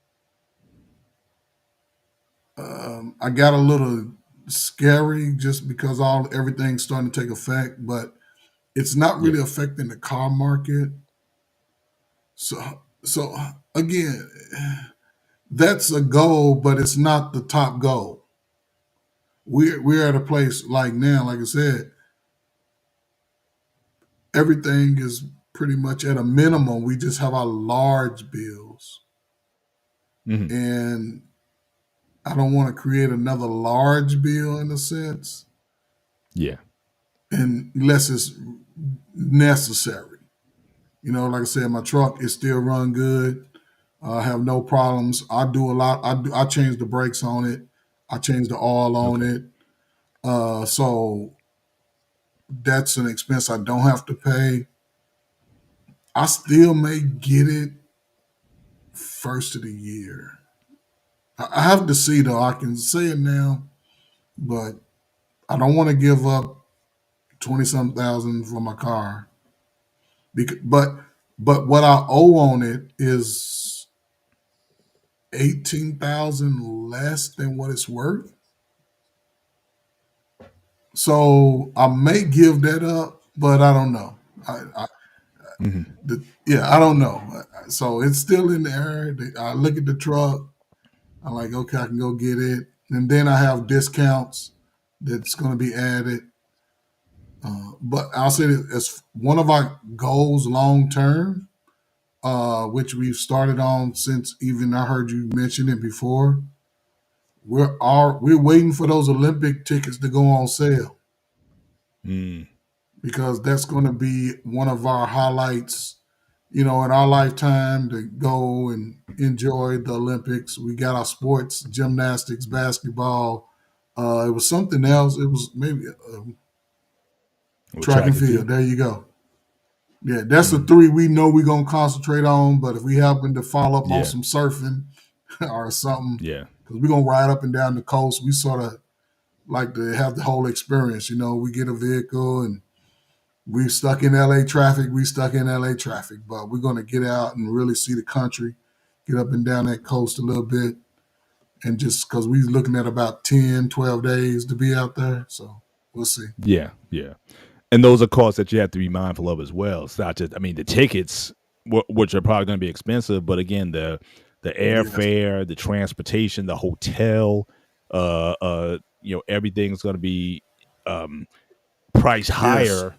[SPEAKER 3] I got a little scary just because everything's starting to take effect, but it's not
[SPEAKER 2] Yeah.
[SPEAKER 3] really affecting the car market. So again, that's a goal, but it's not the top goal. We're at a place like now, like I said, everything is pretty much at a minimum. We just have our large bills,
[SPEAKER 2] Hmm.
[SPEAKER 3] and I don't want to create another large bill in a sense,
[SPEAKER 2] Yeah.
[SPEAKER 3] unless it's necessary. Like I said, my truck is still run good. I have no problems. I do a lot. I change the brakes on it. I change the oil on
[SPEAKER 2] Okay.
[SPEAKER 3] it. So that's an expense I don't have to pay. I still may get it first of the year. I have to see though. I can say it now, but I don't want to give up 20 some thousand for my car. But what I owe on it is 18,000 less than what it's worth. So I may give that up, but I don't know.
[SPEAKER 2] Hmm.
[SPEAKER 3] Yeah, I don't know. So it's still in the air. I look at the truck. I'm like, okay, I can go get it, and then I have discounts that's going to be added. But I'll say that as one of our goals long term, which we've started on since even I heard you mention it before. We're waiting for those Olympic tickets to go on sale
[SPEAKER 2] Mm.
[SPEAKER 3] because that's going to be one of our highlights, in our lifetime to go and enjoy the Olympics. We got our sports, gymnastics, basketball. It was something else. It was maybe
[SPEAKER 2] With
[SPEAKER 3] track
[SPEAKER 2] track
[SPEAKER 3] and
[SPEAKER 2] and
[SPEAKER 3] field.
[SPEAKER 2] field.
[SPEAKER 3] There you go. Yeah, that's the
[SPEAKER 2] Mm.
[SPEAKER 3] three we know we're gonna concentrate on. But if we happen to follow up on
[SPEAKER 2] Yeah.
[SPEAKER 3] some surfing or something,
[SPEAKER 2] Yeah.
[SPEAKER 3] because we're gonna ride up and down the coast, we sort of like to have the whole experience. We get a vehicle and we stuck in LA traffic. We stuck in LA traffic, but we're gonna get out and really see the country, get up and down that coast a little bit, and just because we're looking at about 10, 12 days to be out there. So we'll see.
[SPEAKER 2] Yeah. Yeah. And those are costs that you have to be mindful of as well. It's not just, I mean, the tickets, which are probably going to be expensive, but again, the
[SPEAKER 3] Yes,
[SPEAKER 2] airfare, the transportation, the hotel, everything's going to be um, priced
[SPEAKER 3] yes,
[SPEAKER 2] higher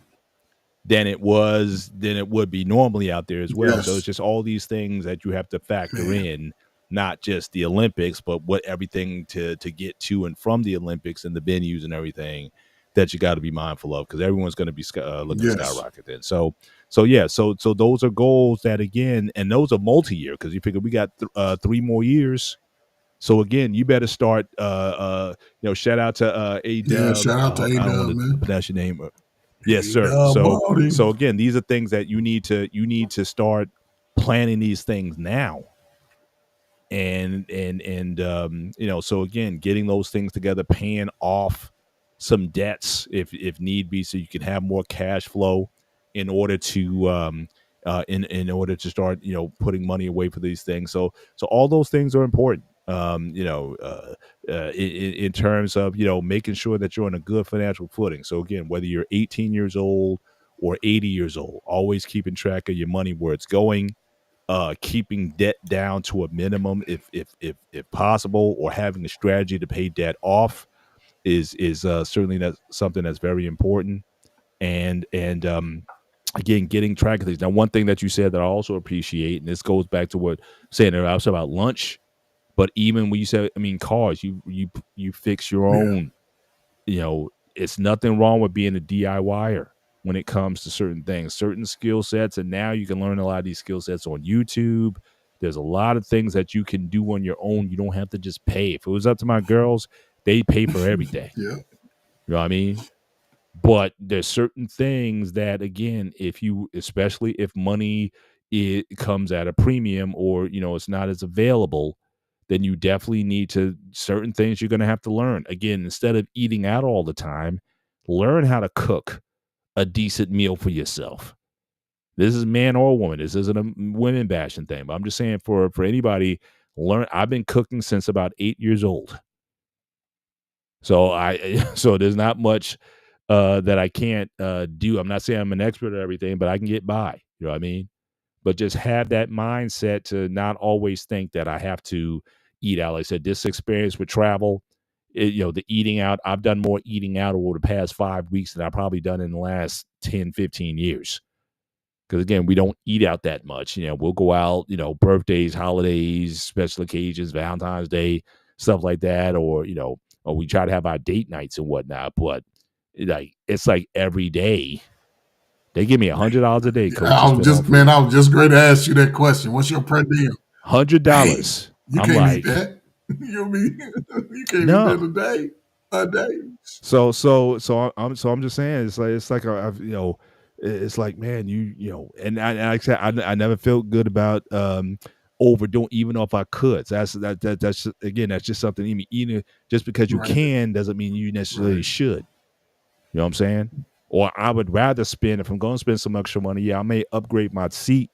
[SPEAKER 2] than it would be normally out there as well. So it's
[SPEAKER 3] yes,
[SPEAKER 2] just all these things that you have to factor
[SPEAKER 3] man.
[SPEAKER 2] in, not just the Olympics, but what everything to get to and from the Olympics and the venues and everything that you got to be mindful of because everyone's going to be looking to
[SPEAKER 3] Yes,
[SPEAKER 2] skyrocket then. So yeah, so those are goals that again, and those are multi-year because you figure we got 3 more years. So again, you better start. Shout out to A
[SPEAKER 3] yeah.
[SPEAKER 2] Dub.
[SPEAKER 3] Shout out to
[SPEAKER 2] I don't
[SPEAKER 3] A-Dub,
[SPEAKER 2] want to
[SPEAKER 3] man.
[SPEAKER 2] pronounce your name. Yes, sir.
[SPEAKER 3] A-Dub
[SPEAKER 2] So
[SPEAKER 3] Baldy.
[SPEAKER 2] so again, these are things that you need to start planning these things now. And so again, getting those things together, paying off some debts if need be, so you can have more cash flow in order to in order to start putting money away for these things. So all those things are important. In terms of making sure that you're on a good financial footing. So again, whether you're 18 years old or 80 years old, always keeping track of your money, where it's going, keeping debt down to a minimum if possible, or having a strategy to pay debt off is certainly that's something that's very important. And again, getting track of things. Now, one thing that you said that I also appreciate, and this goes back to what I'm saying earlier, I was about lunch, but even when you said, I mean, cars, you fix your
[SPEAKER 3] Yeah,
[SPEAKER 2] own. It's nothing wrong with being a DIYer when it comes to certain things, certain skill sets. And now you can learn a lot of these skill sets on YouTube. There's a lot of things that you can do on your own. You don't have to just pay. If it was up to my girls, they pay for everything.
[SPEAKER 3] yeah,
[SPEAKER 2] You know what I mean? But there's certain things that, again, especially if money it comes at a premium, or it's not as available, then you definitely need to certain things you're going to have to learn. Again, instead of eating out all the time, learn how to cook a decent meal for yourself. This is man or woman. This isn't a women bashing thing, but I'm just saying for anybody, learn. I've been cooking since about 8 years old. So so there's not much that I can't do. I'm not saying I'm an expert at everything, but I can get by. You know what I mean? But just have that mindset to not always think that I have to eat out. Like I said, this experience with travel, the eating out, I've done more eating out over the past 5 weeks than I've probably done in the last 10, 15 years. Because again, we don't eat out that much. We'll go out, birthdays, holidays, special occasions, Valentine's Day, stuff like that, or we try to have our date nights and whatnot. But it's like every day. They give me $100 a day, coach, to spend on food.
[SPEAKER 3] I was just going to ask you that question. What's your per diem? Dang,
[SPEAKER 2] $100.
[SPEAKER 3] you
[SPEAKER 2] I'm
[SPEAKER 3] can't eat
[SPEAKER 2] like,
[SPEAKER 3] that. You mean you can't eat that
[SPEAKER 2] no.
[SPEAKER 3] a day? A day?
[SPEAKER 2] So I'm just saying it's like it's like, man, and like I said, I never felt good about overdoing, even though if I could. So that's just, again, that's just something in me. Eating just because you
[SPEAKER 3] Right,
[SPEAKER 2] can doesn't mean you necessarily
[SPEAKER 3] right.
[SPEAKER 2] should. You know what I'm saying? Or I would rather spend, if I'm going to spend some extra money, yeah, I may upgrade my seat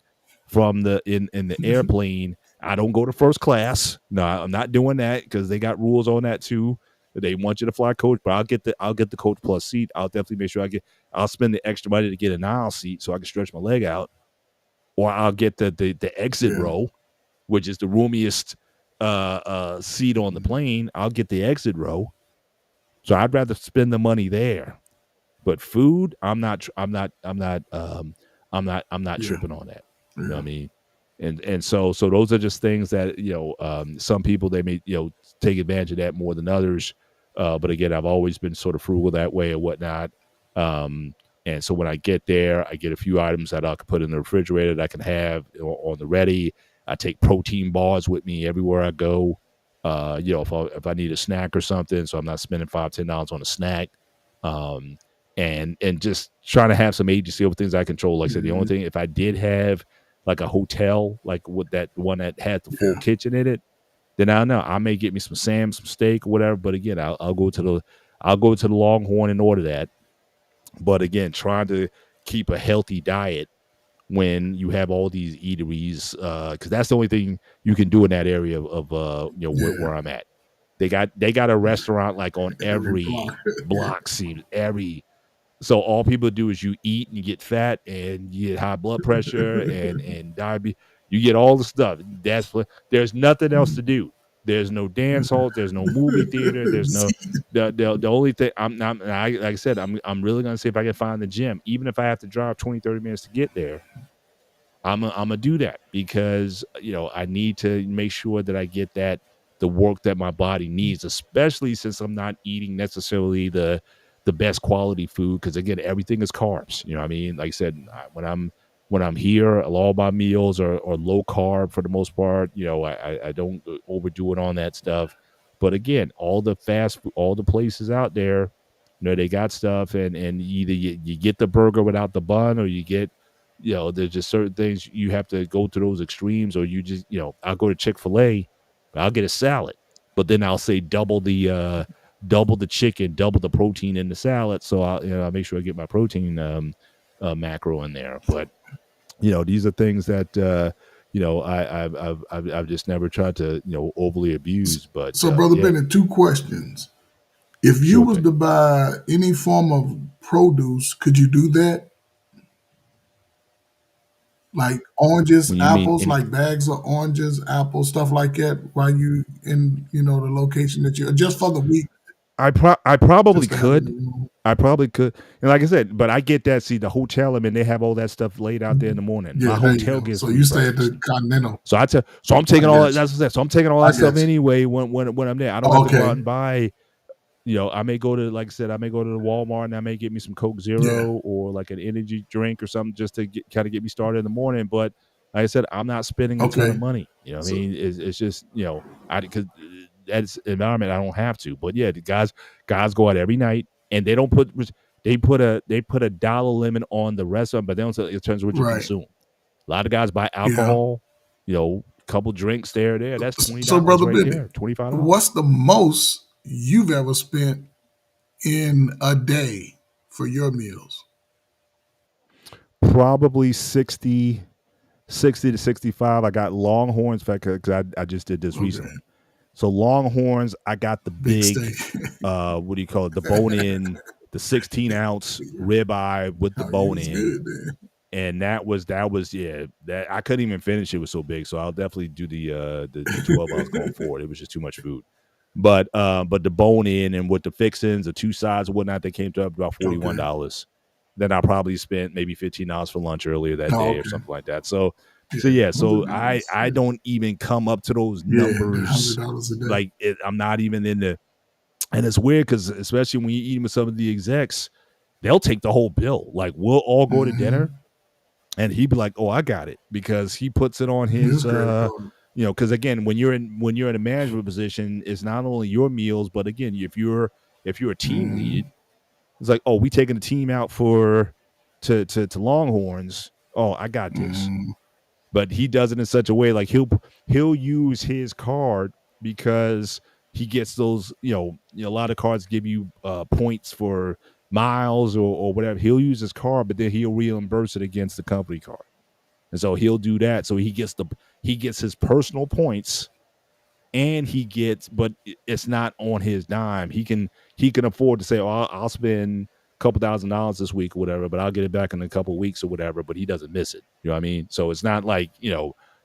[SPEAKER 2] from the in the airplane. I don't go to first class. No, I'm not doing that because they got rules on that too. They want you to fly coach, but I'll get the coach plus seat. I'll definitely make sure I'll spend the extra money to get an aisle seat so I can stretch my leg out. Or I'll get the exit
[SPEAKER 3] Yeah,
[SPEAKER 2] row, which is the roomiest seat on the plane. I'll get the exit row. So I'd rather spend the money there. But food, I'm not
[SPEAKER 3] yeah,
[SPEAKER 2] tripping on that. You know what
[SPEAKER 3] yeah,
[SPEAKER 2] I mean? And so those are just things that, some people, they may, take advantage of that more than others. But again, I've always been sort of frugal that way or whatnot. Um, and so when I get there, I get a few items that I can put in the refrigerator that I can have on the ready. I take protein bars with me everywhere I go. If I need a snack or something, so I'm not spending $5-10 on a snack. Um, and just trying to have some agency over things I control. Like I said, the only
[SPEAKER 3] mhm,
[SPEAKER 2] thing, if I did have like a hotel, like with that one that had the full
[SPEAKER 3] yeah,
[SPEAKER 2] kitchen in it, then I know I may get me some Sam, some steak or whatever. But again, I'll go to the Longhorn and order that. But again, trying to keep a healthy diet when you have all these eateries, because that's the only thing you can do in that area of
[SPEAKER 3] yeah.
[SPEAKER 2] where I'm at. They got a restaurant like on
[SPEAKER 3] Every
[SPEAKER 2] every
[SPEAKER 3] block. Yeah,
[SPEAKER 2] block, seems every. So all people do is you eat and you get fat and you get high blood pressure and diabetes. You get all the stuff. That's what. There's nothing else to do. There's no dance halls. There's no movie theater. There's no
[SPEAKER 3] See,
[SPEAKER 2] the only thing I'm not. Like I said, I'm really gonna see if I can find the gym, even if I have to drive 20-30 minutes to get there. I'm gonna do that because I need to make sure that I get the work that my body needs, especially since I'm not eating necessarily the best quality food. Because again, everything is carbs. You know what I mean? Like I said, when I'm here, all my meals are low carb for the most part. I don't overdo it on that stuff. But again, all the fast food, all the places out there, they got stuff, and either you get the burger without the bun, or you get there's just certain things you have to go to those extremes, or you just, I'll go to Chick-fil-A, I'll get a salad, but then I'll say double the chicken, double the protein in the salad. So I'll make sure I get my protein macro in there. But these are things that I've just never tried to overly abuse. But
[SPEAKER 3] so, Brother
[SPEAKER 2] yeah,
[SPEAKER 3] Bennett, two questions. If you
[SPEAKER 2] sure
[SPEAKER 3] was
[SPEAKER 2] thing.
[SPEAKER 3] to buy any form of produce, could you do that? Like oranges,
[SPEAKER 2] When you mean
[SPEAKER 3] apples,
[SPEAKER 2] any,
[SPEAKER 3] like bags of oranges, apples, stuff like that, while you in the location that you just for the week,
[SPEAKER 2] I probably
[SPEAKER 3] just to have it in
[SPEAKER 2] could.
[SPEAKER 3] the room.
[SPEAKER 2] I probably could. And like I said, but I get that. See, the hotel, I mean, they have all that stuff laid out there in the morning. My
[SPEAKER 3] Yeah, there you
[SPEAKER 2] hotel
[SPEAKER 3] go.
[SPEAKER 2] gives
[SPEAKER 3] So
[SPEAKER 2] free
[SPEAKER 3] you stay at
[SPEAKER 2] breakfast.
[SPEAKER 3] the Continental.
[SPEAKER 2] So I'm
[SPEAKER 3] I
[SPEAKER 2] taking all that.
[SPEAKER 3] got you.
[SPEAKER 2] That's what I said. So I'm taking all
[SPEAKER 3] I
[SPEAKER 2] that stuff
[SPEAKER 3] got you.
[SPEAKER 2] anyway when I'm there. I don't have to go out
[SPEAKER 3] Okay.
[SPEAKER 2] and buy. I may go to, like I said, I may go to the Walmart and I may get me some Coke
[SPEAKER 3] Yeah.
[SPEAKER 2] Zero or like an energy drink or something just to kind of get me started in the morning. But like I said, I'm not spending a ton of
[SPEAKER 3] Okay.
[SPEAKER 2] money. You know what I
[SPEAKER 3] So
[SPEAKER 2] mean? It's just, I because that's environment I don't have to. But yeah, the guys go out every night and they put a dollar limit on the restaurant, but they don't say it turns what you
[SPEAKER 3] right.
[SPEAKER 2] consume. A lot of guys buy
[SPEAKER 3] Yeah.
[SPEAKER 2] alcohol, couple drinks there. That's $20
[SPEAKER 3] So, Brother
[SPEAKER 2] right
[SPEAKER 3] Bennett,
[SPEAKER 2] there, $25.
[SPEAKER 3] what's the most you've ever spent in a day for your meals?
[SPEAKER 2] Probably 60 to 65. I got Longhorns, in fact, because I just did this
[SPEAKER 3] Okay.
[SPEAKER 2] recently. So Longhorns, I got the
[SPEAKER 3] Big
[SPEAKER 2] big,
[SPEAKER 3] steak.
[SPEAKER 2] what do you call it? The bone in the 16-ounce ribeye with the
[SPEAKER 3] Oh, you
[SPEAKER 2] bone
[SPEAKER 3] was
[SPEAKER 2] in,
[SPEAKER 3] good then.
[SPEAKER 2] and that was yeah, that I couldn't even finish. It was so big, so I'll definitely do the 12 ounce going forward. It was just too much food. But the bone in and with the fixings, the two sides and whatnot, they came to about
[SPEAKER 3] Okay.
[SPEAKER 2] $41. Then I probably spent maybe $15 for lunch earlier that
[SPEAKER 3] Oh,
[SPEAKER 2] day or
[SPEAKER 3] okay.
[SPEAKER 2] something like that. So
[SPEAKER 3] Yeah.
[SPEAKER 2] yeah, so
[SPEAKER 3] $100.
[SPEAKER 2] I don't even come up to those
[SPEAKER 3] Yeah, the
[SPEAKER 2] numbers.
[SPEAKER 3] $100 a day.
[SPEAKER 2] Like I'm not even in the, and it's weird because especially when you eat with some of the execs, they'll take the whole bill. Like we'll all go to dinner,
[SPEAKER 3] Mm-hmm.
[SPEAKER 2] and he'd be like, "Oh, I got it," because he puts it on
[SPEAKER 3] His
[SPEAKER 2] his
[SPEAKER 3] credit card.
[SPEAKER 2] because again, when you're in a management position, it's not only your meals, but again, if you're a team
[SPEAKER 3] Mm-hmm.
[SPEAKER 2] lead, it's like, "Oh, we taking the team out for to Longhorns. Oh, I got this."
[SPEAKER 3] Mm-hmm.
[SPEAKER 2] But he does it in such a way like he'll use his card because he gets those, a lot of cards give you points for miles or whatever. He'll use his card, but then he'll reimburse it against the company card. And so he'll do that. So he gets his personal points, and but it's not on his dime. He can afford to say, "Oh, I'll spend a couple $1,000 this week or whatever, but I'll get it back in a couple of weeks or whatever." But he doesn't miss it. You know what I mean? So it's not like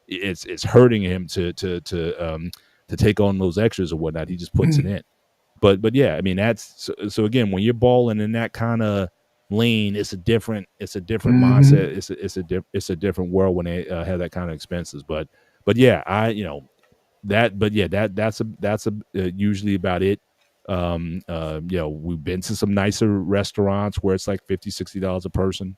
[SPEAKER 2] it's hurting him to take on those extras or whatnot. He just puts it in. But yeah, I mean so again, when you're balling in that kind of lane, it's a different
[SPEAKER 3] Mm-hmm.
[SPEAKER 2] mindset. It's a different world when they have that kind of expenses. But yeah, that's usually about it. We've been to some nicer restaurants where it's like $50-$60 a person.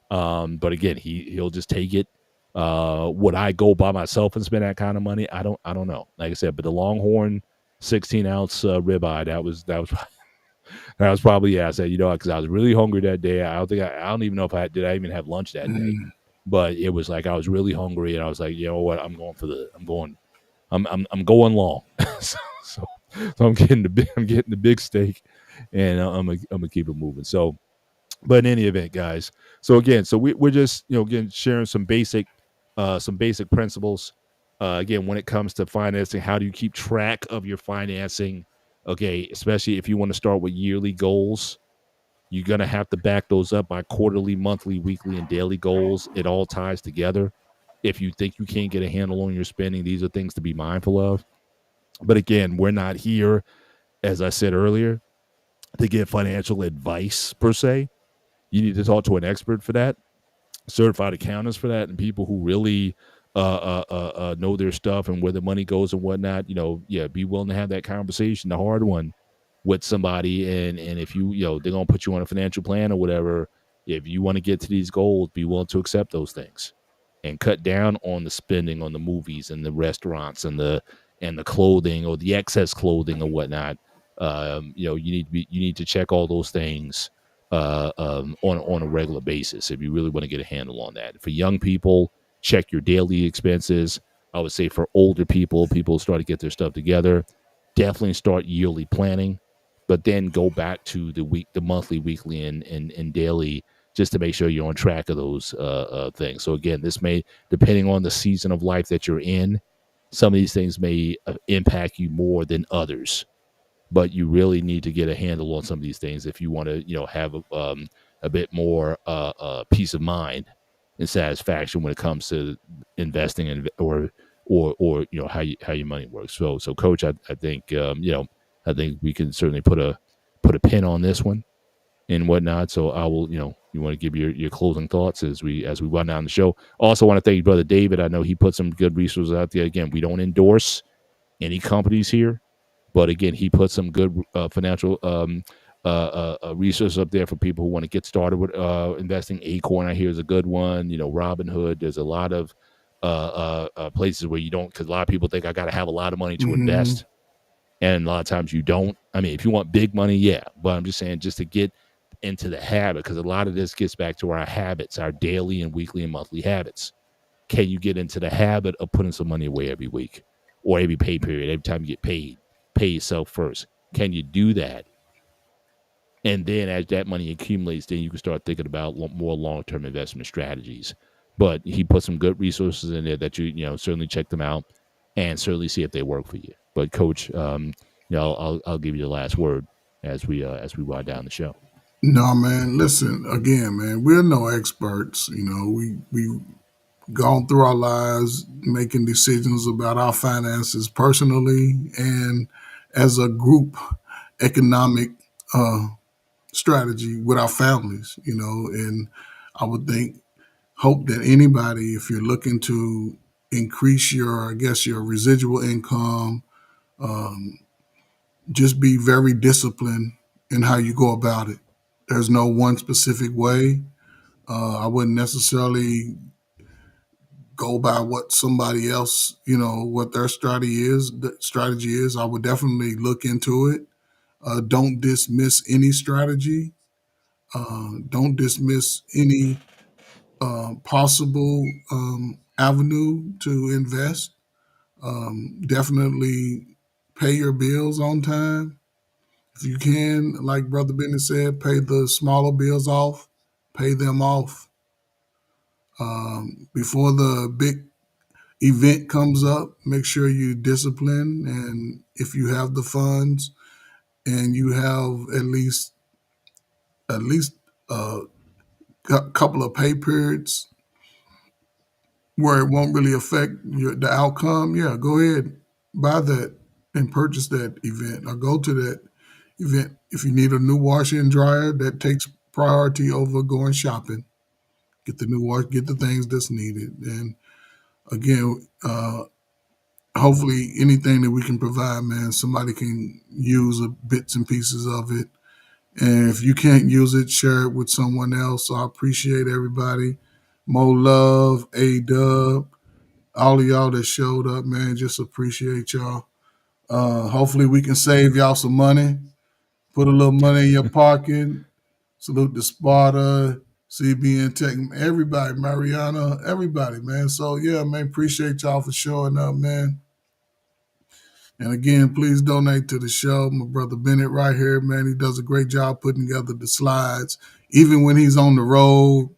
[SPEAKER 2] But again, he'll just take it. Would I go by myself and spend that kind of money? I don't know. Like I said, but the Longhorn 16-ounce ribeye, that was probably, yeah. I said, because I was really hungry that day. I don't even know if I even have lunch that day,
[SPEAKER 3] Mm-hmm.
[SPEAKER 2] but it was like I was really hungry, and I was like, you know what, I'm going long. So I'm getting the big steak, and I'm gonna keep it moving. So, but in any event, guys. So again, we're just again sharing some basic principles. Again, when it comes to financing, how do you keep track of your financing? Okay, especially if you want to start with yearly goals, you're gonna have to back those up by quarterly, monthly, weekly, and daily goals. It all ties together. If you think you can't get a handle on your spending, these are things to be mindful of. But again, we're not here, as I said earlier, to give financial advice per se. You need to talk to an expert for that, certified accountants for that, and people who really know their stuff and where the money goes and whatnot. Yeah, be willing to have that conversation, the hard one, with somebody. And if they're gonna put you on a financial plan or whatever. If you want to get to these goals, be willing to accept those things and cut down on the spending on the movies and the restaurants and the clothing or the excess clothing or whatnot. You need to check all those things on a regular basis if you really want to get a handle on that. For young people, check your daily expenses. I would say for older people start to get their stuff together. Definitely start yearly planning, but then go back to the monthly, weekly, and daily, just to make sure you're on track of those things. So again, this may, depending on the season of life that you're in, some of these things may impact you more than others, but you really need to get a handle on some of these things if you want to, have a bit more peace of mind and satisfaction when it comes to investing in or how your money works. So Coach, I think I think we can certainly put a pin on this one and whatnot. So I will, you want to give your closing thoughts as we run down the show. Also want to thank Brother David. I know he put some good resources out there. Again, we don't endorse any companies here, but again, he put some good financial resources up there for people who want to get started with investing. Acorn, I hear, is a good one. Robinhood. There's a lot of places where you don't, because a lot of people think I got to have a lot of money to
[SPEAKER 3] Mm-hmm.
[SPEAKER 2] invest, and a lot of times you don't. I mean, if you want big money, yeah, but I'm just saying, just to get into the habit, because a lot of this gets back to our habits, our daily and weekly and monthly habits. Can you get into the habit of putting some money away every week or every pay period, every time you get paid? Pay yourself first. Can you do that? And then as that money accumulates, then you can start thinking about more long-term investment strategies. But he put some good resources in there that certainly check them out and certainly see if they work for you. But Coach, I'll give you the last word as we wind down the show.
[SPEAKER 3] No, man. Listen again, man. We're no experts. You know, we gone through our lives making decisions about our finances personally and as a group economic uh, strategy with our families. You know, and I would think hope that anybody, if you're looking to increase your, I guess, your residual income, um, just be very disciplined in how you go about it. There's no one specific way. I wouldn't necessarily go by what somebody else, you know, what their strategy is. The strategy is. I would definitely look into it. Don't dismiss any strategy. Don't dismiss any possible avenue to invest. Definitely pay your bills on time. If you can, like Brother Bennett said, pay the smaller bills off, pay them off before the big event comes up. Make sure you discipline, and if you have the funds and you have at least a couple of pay periods where it won't really affect the outcome, yeah, go ahead, buy that and purchase that event or go to that event. If you need a new washer and dryer, that takes priority over going shopping. Get the new wash, get the things that's needed. And again, hopefully anything that we can provide, man, somebody can use bits and pieces of it. And if you can't use it, share it with someone else. So I appreciate everybody. Mo love, A Dub, all of y'all that showed up, man. Just appreciate y'all. Hopefully we can save y'all some money. Put a little money in your pocket. Salute to Sparta, CBN Tech, everybody, Mariana, everybody, man. So yeah, man, appreciate y'all for showing up, man. And again, please donate to the show. My brother Bennett right here, man, he does a great job putting together the slides, even when he's on the road.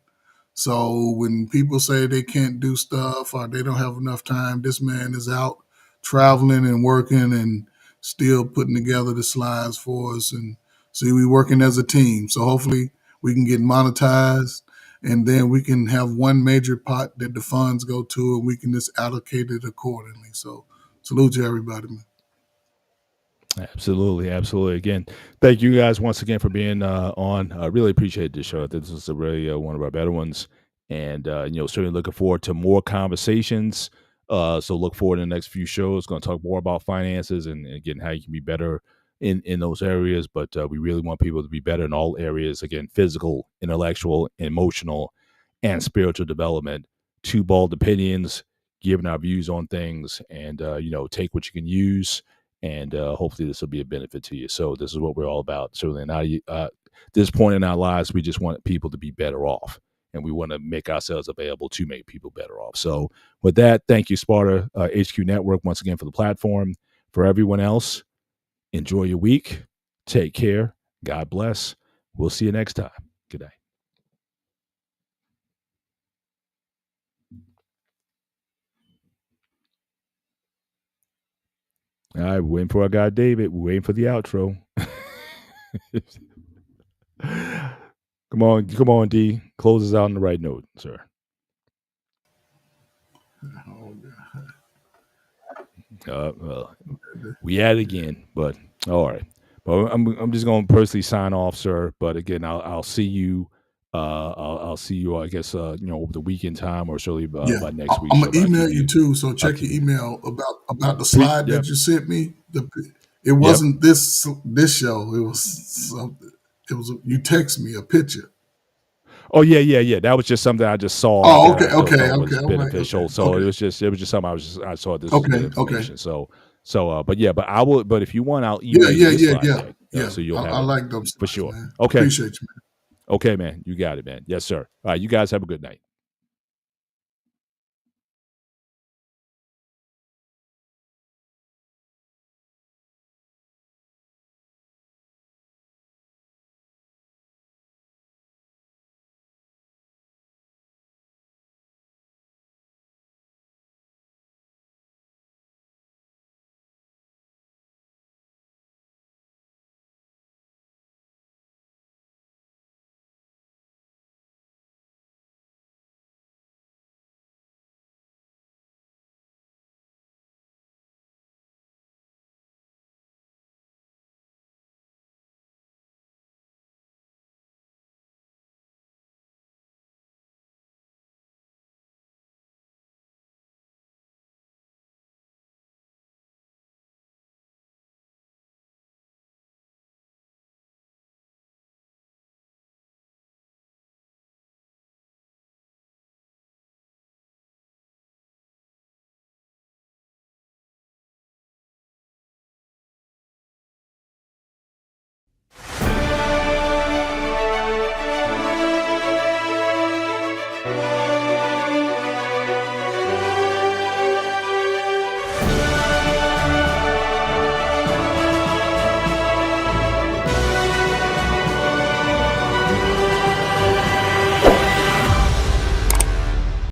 [SPEAKER 3] So when people say they can't do stuff or they don't have enough time, this man is out traveling and working and still putting together the slides for us. And see, we working as a team. So hopefully we can get monetized and then we can have one major pot that the funds go to and we can just allocate it accordingly. So salute to everybody, man.
[SPEAKER 2] Absolutely, absolutely. Again, thank you guys once again for being on. I really appreciate this show. This is a really one of our better ones, and certainly looking forward to more conversations. So look forward to the next few shows. Going to talk more about finances and again how you can be better in those areas. But we really want people to be better in all areas. Again, physical, intellectual, emotional, and spiritual development. Two bald opinions, giving our views on things, and take what you can use and hopefully this will be a benefit to you. So this is what we're all about. Certainly now, this point in our lives, we just want people to be better off, and we want to make ourselves available to make people better off. So with that, thank you, Sparta HQ Network, once again for the platform. For everyone else, enjoy your week. Take care. God bless. We'll see you next time. Good night. All right, we're waiting for our guy David. We're waiting for the outro. Come on, D. Close us out on the right note, sir. Well, we at it again, but all right. But I'm just going to personally sign off, sir. But again, I'll see you. I'll see you. I guess over the weekend time or surely
[SPEAKER 3] Yeah,
[SPEAKER 2] by next week.
[SPEAKER 3] I'm
[SPEAKER 2] So
[SPEAKER 3] gonna
[SPEAKER 2] I'll
[SPEAKER 3] email
[SPEAKER 2] keep
[SPEAKER 3] you
[SPEAKER 2] you.
[SPEAKER 3] too. So
[SPEAKER 2] I'll
[SPEAKER 3] check
[SPEAKER 2] keep
[SPEAKER 3] your
[SPEAKER 2] you.
[SPEAKER 3] email about the slide
[SPEAKER 2] Yep.
[SPEAKER 3] that you sent me. It
[SPEAKER 2] Yep.
[SPEAKER 3] wasn't this show. It was something. It was you text me a picture.
[SPEAKER 2] Oh yeah. That was just something I just saw
[SPEAKER 3] Oh,
[SPEAKER 2] that
[SPEAKER 3] okay,
[SPEAKER 2] I
[SPEAKER 3] okay,
[SPEAKER 2] thought
[SPEAKER 3] okay,
[SPEAKER 2] was
[SPEAKER 3] all right,
[SPEAKER 2] beneficial.
[SPEAKER 3] okay,
[SPEAKER 2] So
[SPEAKER 3] okay,
[SPEAKER 2] it was just something I saw this was good
[SPEAKER 3] okay, okay.
[SPEAKER 2] information. So but yeah, but I will. But if you want, I'll
[SPEAKER 3] Yeah,
[SPEAKER 2] email you
[SPEAKER 3] yeah,
[SPEAKER 2] this
[SPEAKER 3] yeah,
[SPEAKER 2] slide
[SPEAKER 3] yeah,
[SPEAKER 2] deck
[SPEAKER 3] yeah.
[SPEAKER 2] so you'll
[SPEAKER 3] I
[SPEAKER 2] have it
[SPEAKER 3] like those
[SPEAKER 2] for
[SPEAKER 3] slides,
[SPEAKER 2] sure.
[SPEAKER 3] man.
[SPEAKER 2] Okay.
[SPEAKER 3] Appreciate you, man.
[SPEAKER 2] Okay, man. You got it, man. Yes, sir. All right. You guys have a good night.